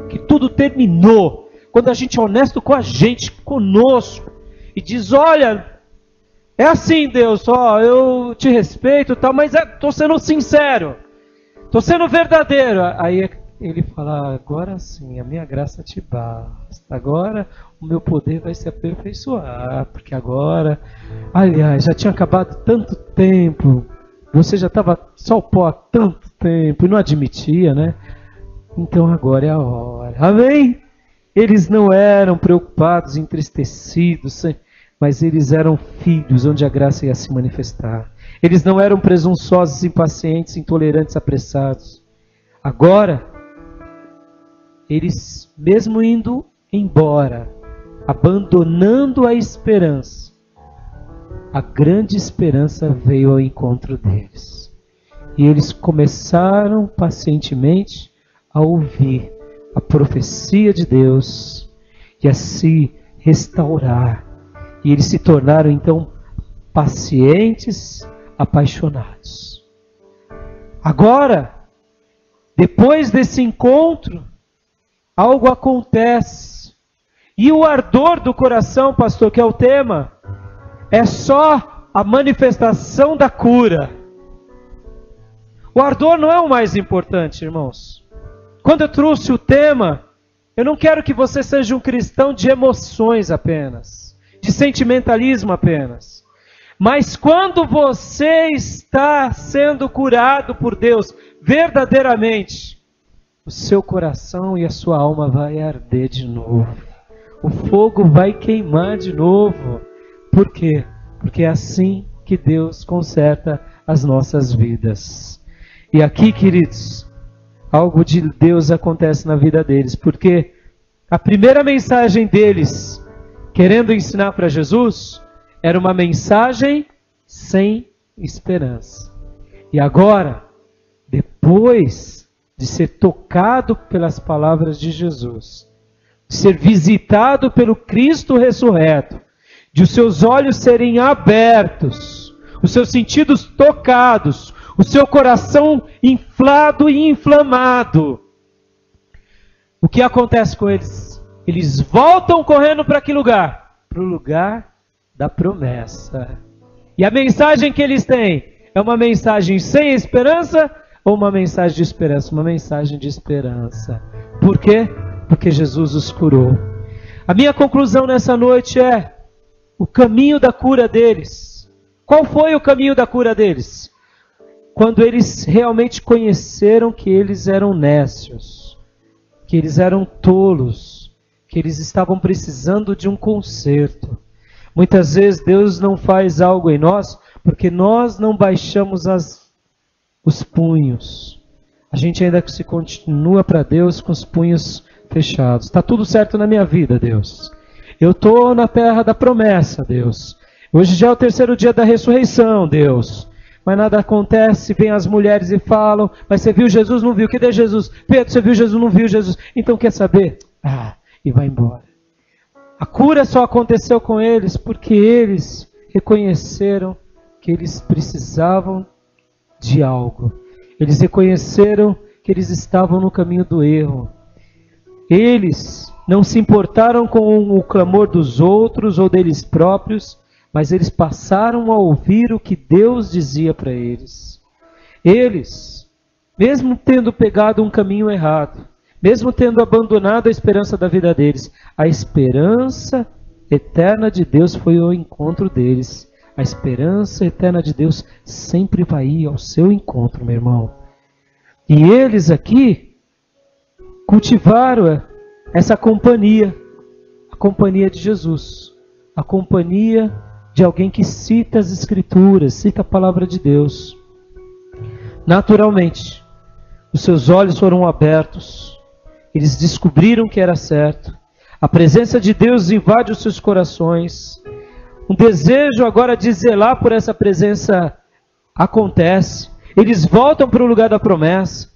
que tudo terminou, quando a gente é honesto com a gente, conosco, e diz, olha, é assim Deus, ó, eu te respeito e tal, mas estou sendo sincero, estou sendo verdadeiro. Aí ele fala, agora sim, a minha graça te basta, agora o meu poder vai se aperfeiçoar, porque agora, aliás, já tinha acabado tanto tempo, você já estava só o pó há tanto tempo, e não admitia, né? Então agora é a hora, amém? Eles não eram preocupados, entristecidos, mas eles eram filhos, onde a graça ia se manifestar. Eles não eram presunçosos, impacientes, intolerantes, apressados. Agora, eles, mesmo indo embora, abandonando a esperança, a grande esperança veio ao encontro deles. E eles começaram pacientemente a ouvir a profecia de Deus e a se restaurar. E eles se tornaram então pacientes, apaixonados. Agora, depois desse encontro, algo acontece. E o ardor do coração, pastor, que é o tema, é só a manifestação da cura. O ardor não é o mais importante, irmãos. Quando eu trouxe o tema, eu não quero que você seja um cristão de emoções apenas, de sentimentalismo apenas. Mas quando você está sendo curado por Deus verdadeiramente, o seu coração e a sua alma vai arder de novo. O fogo vai queimar de novo. Por quê? Porque é assim que Deus conserta as nossas vidas. E aqui, queridos, algo de Deus acontece na vida deles. Porque a primeira mensagem deles, querendo ensinar para Jesus, era uma mensagem sem esperança. E agora, depois de ser tocado pelas palavras de Jesus, de ser visitado pelo Cristo ressurreto, de os seus olhos serem abertos, os seus sentidos tocados, o seu coração inflado e inflamado. O que acontece com eles? Eles voltam correndo para que lugar? Para o lugar da promessa. E a mensagem que eles têm é uma mensagem sem esperança ou uma mensagem de esperança? Uma mensagem de esperança. Por quê? Porque Jesus os curou. A minha conclusão nessa noite é o caminho da cura deles. Qual foi o caminho da cura deles? Quando eles realmente conheceram que eles eram nécios, que eles eram tolos, que eles estavam precisando de um conserto. Muitas vezes Deus não faz algo em nós porque nós não baixamos os punhos. A gente ainda se continua para Deus com os punhos fechados. Está tudo certo na minha vida, Deus. Eu estou na terra da promessa, Deus. Hoje já é o 3º dia da ressurreição, Deus. Mas nada acontece, vem as mulheres e falam, mas você viu Jesus? Não viu. Cadê Jesus? Pedro, você viu Jesus? Não viu Jesus. Então quer saber? E vai embora. A cura só aconteceu com eles porque eles reconheceram que eles precisavam de algo. Eles reconheceram que eles estavam no caminho do erro. Eles não se importaram com o clamor dos outros ou deles próprios, mas eles passaram a ouvir o que Deus dizia para eles. Eles, mesmo tendo pegado um caminho errado, mesmo tendo abandonado a esperança da vida deles, a esperança eterna de Deus foi ao encontro deles. A esperança eterna de Deus sempre vai ir ao seu encontro, meu irmão. E eles aqui cultivaram essa companhia, a companhia de Jesus, a companhia de alguém que cita as Escrituras, cita a palavra de Deus. Naturalmente, os seus olhos foram abertos, eles descobriram que era certo, a presença de Deus invade os seus corações, um desejo agora de zelar por essa presença acontece, eles voltam para o lugar da promessa,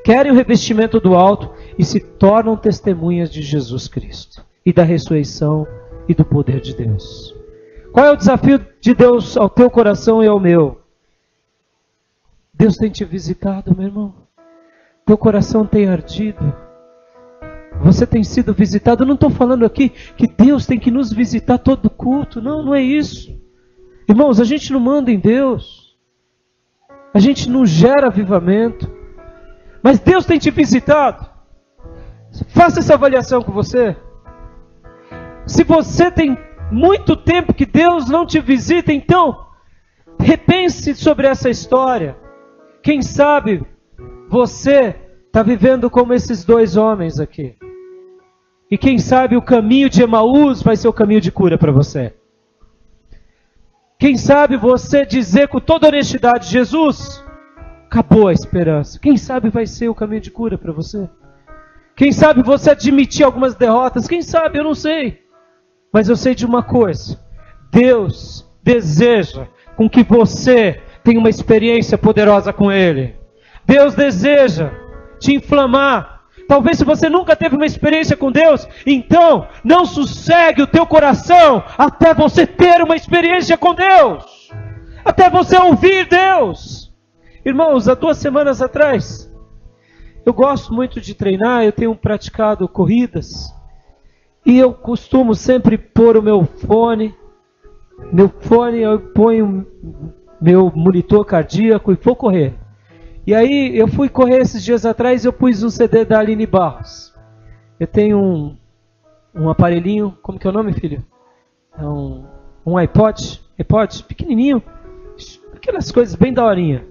querem o revestimento do alto e se tornam testemunhas de Jesus Cristo e da ressurreição e do poder de Deus. Qual é o desafio de Deus ao teu coração e ao meu? Deus tem te visitado, meu irmão. Teu coração tem ardido. Você tem sido visitado. Eu não estou falando aqui que Deus tem que nos visitar todo culto. Não, não é isso. Irmãos, a gente não manda em Deus. A gente não gera avivamento. Mas Deus tem te visitado. Faça essa avaliação com você. Se você tem muito tempo que Deus não te visita, então repense sobre essa história. Quem sabe você está vivendo como esses 2 homens aqui. E quem sabe o caminho de Emaús vai ser o caminho de cura para você. Quem sabe você dizer com toda honestidade, Jesus, acabou a esperança. Quem sabe vai ser o caminho de cura para você. Quem sabe você admitir algumas derrotas. Quem sabe, eu não sei. Mas eu sei de uma coisa. Deus deseja com que você tenha uma experiência poderosa com Ele. Deus deseja te inflamar. Talvez se você nunca teve uma experiência com Deus, então não sossegue o teu coração até você ter uma experiência com Deus. Até você ouvir Deus. Irmãos, há 2 semanas atrás, eu gosto muito de treinar, eu tenho praticado corridas. E eu costumo sempre pôr o meu fone, eu ponho meu monitor cardíaco e vou correr. E aí eu fui correr esses dias atrás e eu pus um CD da Aline Barros. Eu tenho um aparelhinho, como que é o nome, filho? É um iPod pequenininho, aquelas coisas bem daorinha.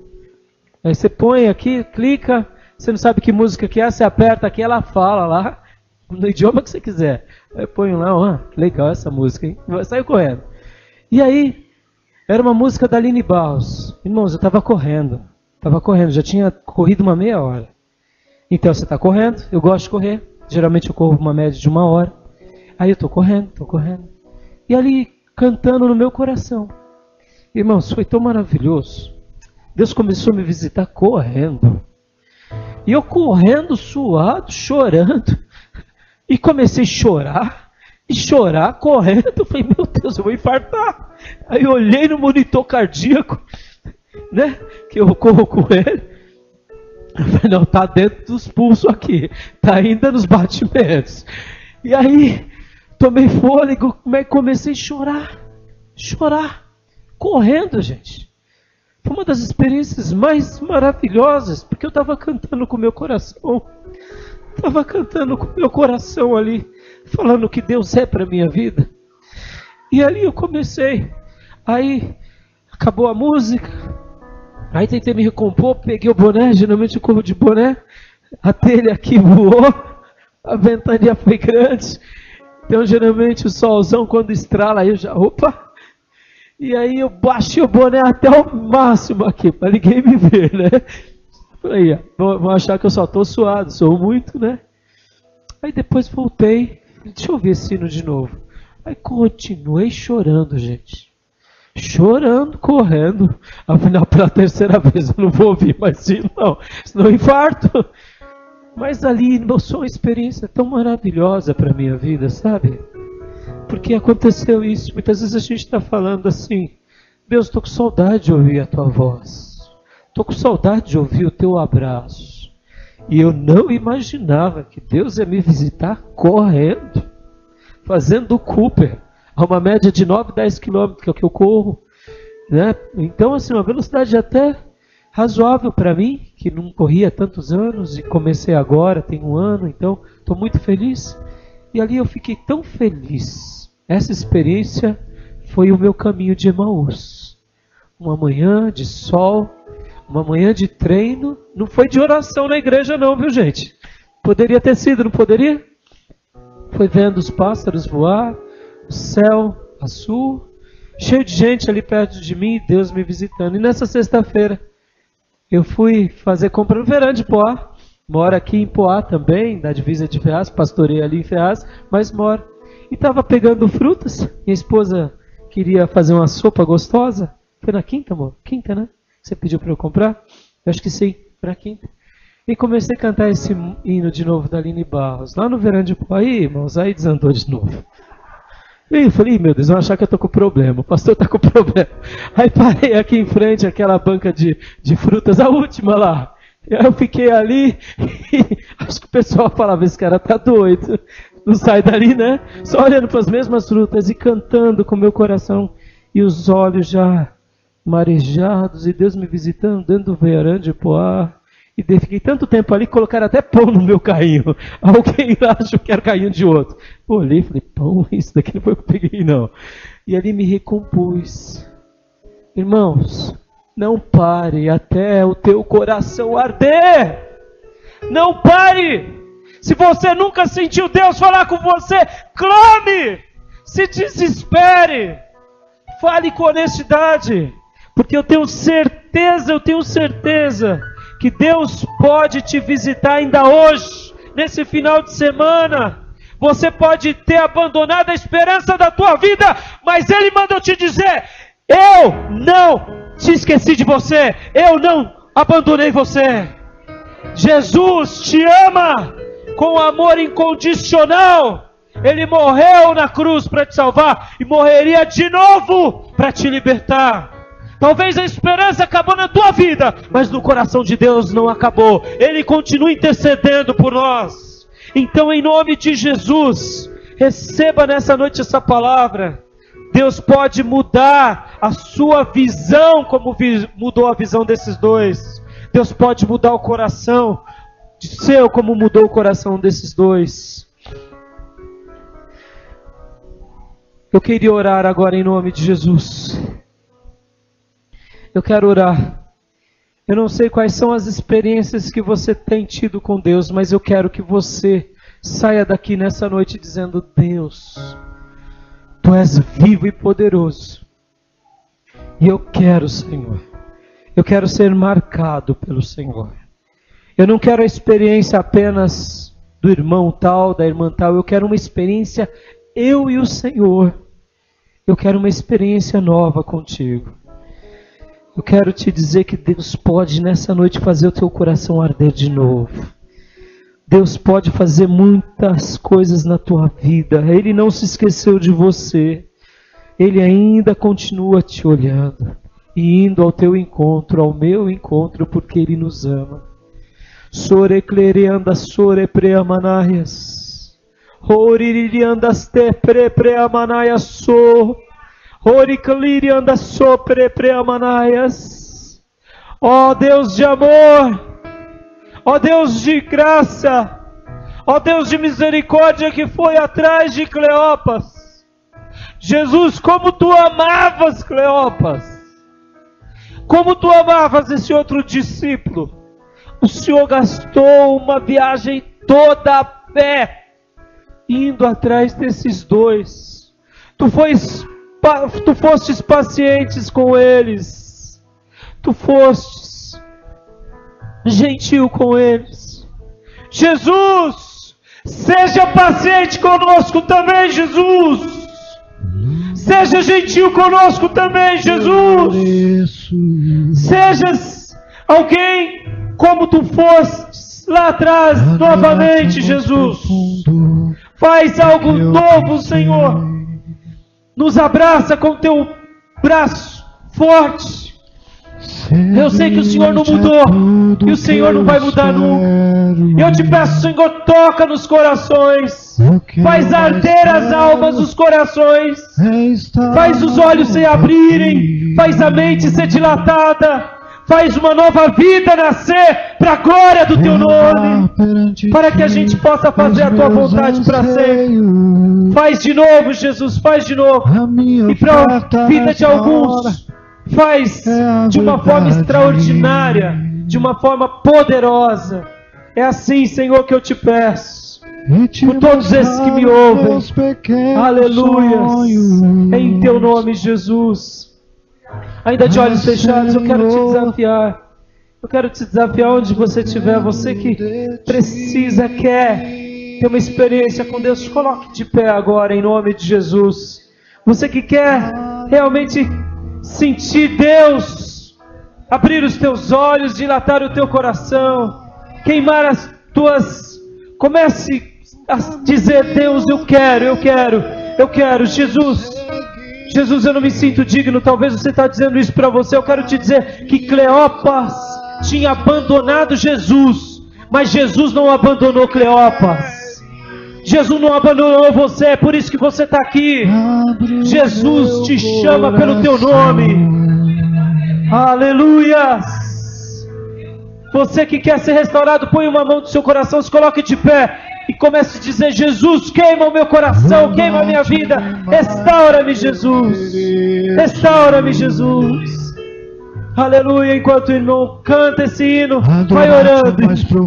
Aí você põe aqui, clica, você não sabe que música que é, você aperta aqui, ela fala lá, no idioma que você quiser. Aí eu ponho lá, que legal essa música, hein? Saiu correndo. E aí, era uma música da Aline Barros. Irmãos, eu estava correndo, já tinha corrido uma meia hora. Então você está correndo, eu gosto de correr, geralmente eu corro uma média de 1 hora. Aí eu estou correndo. E ali, cantando no meu coração. Irmãos, foi tão maravilhoso. Deus começou a me visitar correndo. E eu correndo, suado, chorando. E comecei a chorar. e chorar correndo. Eu falei, meu Deus, eu vou infartar. Aí eu olhei no monitor cardíaco, né, que eu corro com ele. Eu falei, não, tá dentro dos pulsos aqui, tá ainda nos batimentos. E aí, tomei fôlego, comecei a chorar, correndo, gente. Foi uma das experiências mais maravilhosas, porque eu estava cantando com o meu coração. Estava cantando com o meu coração ali, falando o que Deus é para a minha vida. E ali eu comecei. Aí acabou a música. Aí tentei me recompor, peguei o boné, geralmente eu corro de boné. A telha aqui voou, a ventania foi grande. Então geralmente o solzão quando estrala, aí eu já, opa. E aí eu baixei o boné até o máximo aqui, para ninguém me ver, né? Falei, vão achar que eu só estou suado, sou muito, né? Aí depois voltei, deixa eu ver esse hino de novo. Aí continuei chorando, gente. Chorando, correndo. Afinal, pela terceira vez eu não vou ouvir mais hino, não. Senão eu infarto. Mas ali, foi uma experiência tão maravilhosa para a minha vida, sabe? Porque aconteceu isso. Muitas vezes a gente está falando assim, Deus, estou com saudade de ouvir a tua voz. Estou com saudade de ouvir o teu abraço. E eu não imaginava que Deus ia me visitar correndo, fazendo o Cooper, a uma média de 9, 10 quilômetros, que é o que eu corro. Né? Então, assim, uma velocidade até razoável para mim, que não corria há tantos anos, e comecei agora, tem um ano, então estou muito feliz. E ali eu fiquei tão feliz. Essa experiência foi o meu caminho de Emaús. Uma manhã de sol, uma manhã de treino. Não foi de oração na igreja não, viu gente? Poderia ter sido, não poderia? Foi vendo os pássaros voar, o céu azul, cheio de gente ali perto de mim, Deus me visitando. E nessa sexta-feira, eu fui fazer compra no Verão de Poá. Moro aqui em Poá também, na divisa de Ferraz, pastorei ali em Ferraz, mas moro. E estava pegando frutas, minha esposa queria fazer uma sopa gostosa. Foi na quinta, amor? Quinta, né? Você pediu para eu comprar? Eu acho que sim, foi na quinta. E comecei a cantar esse hino de novo da Aline Barros, lá no Verão de Poá. Aí, irmãos, aí desandou de novo. E eu falei, meu Deus, vão achar que eu estou com problema, o pastor está com problema. Aí parei aqui em frente, aquela banca de frutas, a última lá. Eu fiquei ali e acho que o pessoal falava, esse cara tá doido. Não sai dali, né? Só olhando para as mesmas frutas e cantando com meu coração e os olhos já marejados e Deus me visitando dentro do Verão de Poá. E fiquei tanto tempo ali que colocaram até pão no meu carrinho. Alguém achou que era carrinho de outro. Olhei e falei, pão, isso daqui não foi o que eu peguei não. E ali me recompus. Irmãos, não pare até o teu coração arder. Não pare. Se você nunca sentiu Deus falar com você, clame. Se desespere. Fale com honestidade. Porque eu tenho certeza que Deus pode te visitar ainda hoje, nesse final de semana. Você pode ter abandonado a esperança da tua vida, mas Ele manda eu te dizer, eu não te esqueci de você, eu não abandonei você. Jesus te ama com amor incondicional. Ele morreu na cruz para te salvar e morreria de novo para te libertar. Talvez a esperança acabou na tua vida, mas no coração de Deus não acabou. Ele continua intercedendo por nós. Então, em nome de Jesus, receba nessa noite essa palavra. Deus pode mudar a sua visão, como mudou a visão desses dois. Deus pode mudar o coração de seu, como mudou o coração desses dois. Eu queria orar agora em nome de Jesus. Eu quero orar. Eu não sei quais são as experiências que você tem tido com Deus, mas eu quero que você saia daqui nessa noite dizendo, Deus, Tu és vivo e poderoso. E eu quero, Senhor, eu quero ser marcado pelo Senhor. Eu não quero a experiência apenas do irmão tal, da irmã tal. Eu quero uma experiência, eu e o Senhor. Eu quero uma experiência nova contigo. Eu quero te dizer que Deus pode nessa noite fazer o teu coração arder de novo. Deus pode fazer muitas coisas na tua vida. Ele não se esqueceu de você. Ele ainda continua te olhando e indo ao teu encontro, ao meu encontro, porque Ele nos ama. Sore clerianda sore preamanaias. Oririandas te preamanaias so. Oricliriandas so preamanaias. Ó Deus de amor, ó Deus de graça, ó Deus de misericórdia que foi atrás de Cleopas. Jesus, como tu amavas Cleopas, como tu amavas esse outro discípulo. O Senhor gastou uma viagem toda a pé, indo atrás desses dois. Tu fostes pacientes com eles, tu fostes gentil com eles. Jesus, seja paciente conosco também, Jesus. Seja gentil conosco também, Jesus. Sejas alguém como tu fostes lá atrás, novamente, Jesus. Faz algo novo, Senhor. Nos abraça com teu braço forte. Eu sei que o Senhor não mudou e o Senhor não vai mudar nunca. Eu te peço, Senhor, toca nos corações, faz arder as almas dos corações, faz os olhos se abrirem, faz a mente ser dilatada, faz uma nova vida nascer para a glória do teu nome, para que a gente possa fazer a tua vontade para sempre. Faz de novo, Jesus, faz de novo, e para a vida de alguns, faz de uma forma extraordinária, de uma forma poderosa. É assim, Senhor, que eu te peço, por todos esses que me ouvem. Aleluia. Em teu nome, Jesus. Ainda de olhos fechados, eu quero te desafiar. Eu quero te desafiar onde você estiver. Você que precisa, quer ter uma experiência com Deus, se coloque de pé agora, em nome de Jesus. Você que quer realmente sentir Deus, abrir os teus olhos, dilatar o teu coração, queimar as tuas... Comece a dizer: Deus, eu quero, Jesus. Jesus, eu não me sinto digno. Talvez você está dizendo isso para você. Eu quero te dizer que Cleopas tinha abandonado Jesus, mas Jesus não abandonou Cleopas. Jesus não abandonou você, é por isso que você está aqui. Jesus te chama pelo teu nome. Aleluias. Você que quer ser restaurado, põe uma mão no seu coração, se coloque de pé e comece a dizer: Jesus, queima o meu coração, queima a minha vida, restaura-me, Jesus, restaura-me, Jesus. Aleluia. Enquanto o irmão canta esse hino, vai orando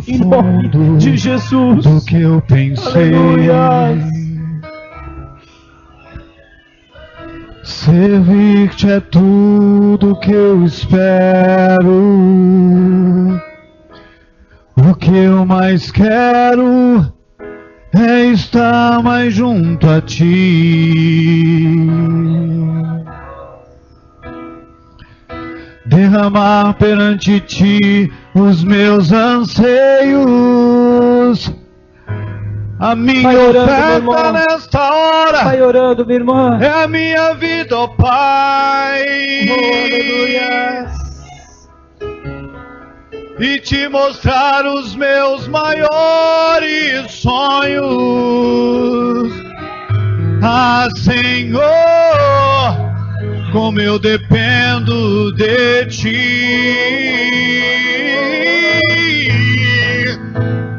em nome de Jesus. Do que eu pensei. Aleluia. Servir-te é tudo que eu espero. O que eu mais quero é estar mais junto a ti. Derramar perante ti os meus anseios. A minha oferta nesta hora, vai orando, minha irmã, é a minha vida, ó Pai. Aleluia. E te mostrar os meus maiores sonhos. Ah, Senhor, como eu dependo de ti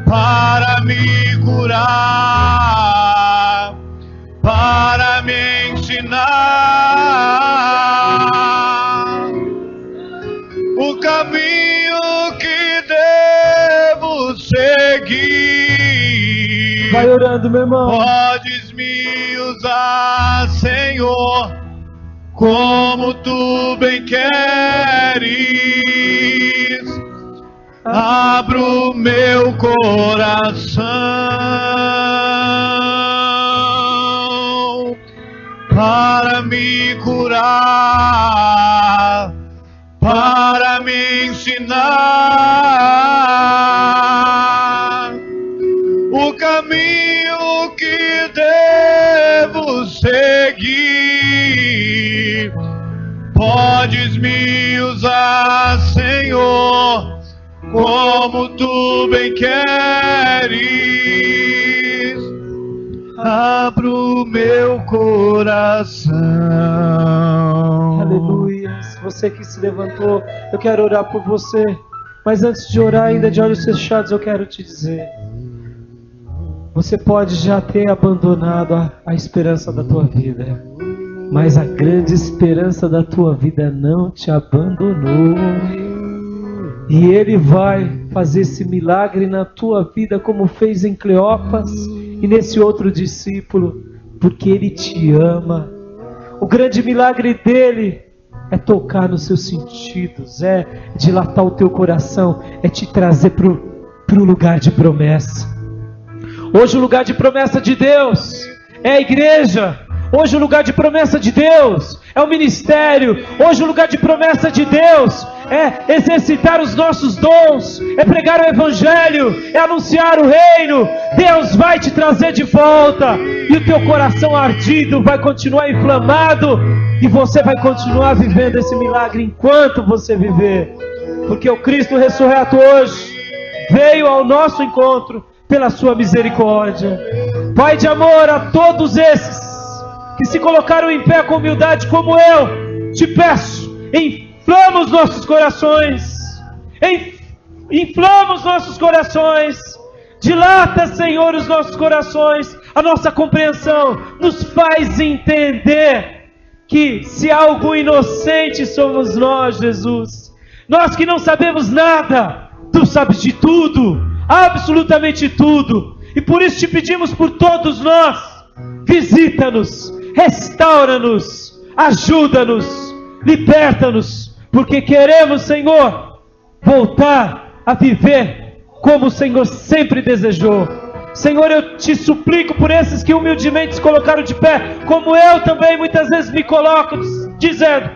para me curar, para me ensinar o caminho que devo seguir. Vai orando, meu irmão. Podes me usar, Senhor, como tu bem queres. Abro meu coração para me curar, para me ensinar podes-me usar, Senhor, como tu bem queres. Abro meu coração. Aleluia. Se você que se levantou, eu quero orar por você. Mas antes de orar, ainda de olhos fechados, eu quero te dizer: você pode já ter abandonado a esperança da tua vida, mas a grande esperança da tua vida não te abandonou. E Ele vai fazer esse milagre na tua vida, como fez em Cleopas e nesse outro discípulo, porque Ele te ama. O grande milagre dele é tocar nos seus sentidos, é dilatar o teu coração, é te trazer para o lugar de promessa. Hoje o lugar de promessa de Deus é a igreja. Hoje o lugar de promessa de Deus é o ministério. Hoje o lugar de promessa de Deus é exercitar os nossos dons, é pregar o evangelho, é anunciar o reino. Deus vai te trazer de volta, e o teu coração ardido vai continuar inflamado, e você vai continuar vivendo esse milagre enquanto você viver, porque o Cristo ressurreto hoje veio ao nosso encontro pela sua misericórdia. Pai de amor, a todos esses que se colocaram em pé com humildade como eu, te peço, inflama os nossos corações, inflama os nossos corações, dilata, Senhor, os nossos corações, a nossa compreensão, nos faz entender que se há algo inocente somos nós, Jesus. Nós que não sabemos nada, Tu sabes de tudo, absolutamente tudo, e por isso te pedimos por todos nós: visita-nos, restaura-nos, ajuda-nos, liberta-nos, porque queremos, Senhor, voltar a viver como o Senhor sempre desejou. Senhor, eu te suplico por esses que humildemente se colocaram de pé, como eu também muitas vezes me coloco, dizendo: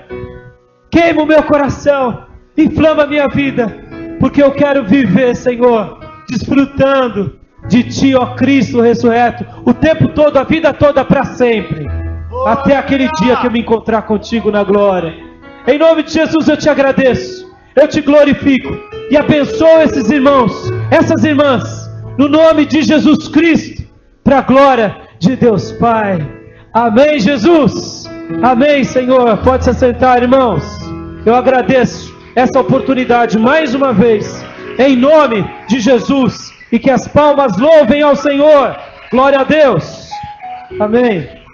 queima o meu coração, inflama a minha vida, porque eu quero viver, Senhor, desfrutando de Ti, ó Cristo ressurreto, o tempo todo, a vida toda, para sempre, até aquele dia que eu me encontrar contigo na glória. Em nome de Jesus eu te agradeço, eu te glorifico e abençoo esses irmãos, essas irmãs, no nome de Jesus Cristo, para a glória de Deus Pai. Amém, Jesus. Amém, Senhor. Pode se sentar, irmãos. Eu agradeço essa oportunidade mais uma vez, em nome de Jesus, e que as palmas louvem ao Senhor. Glória a Deus. Amém.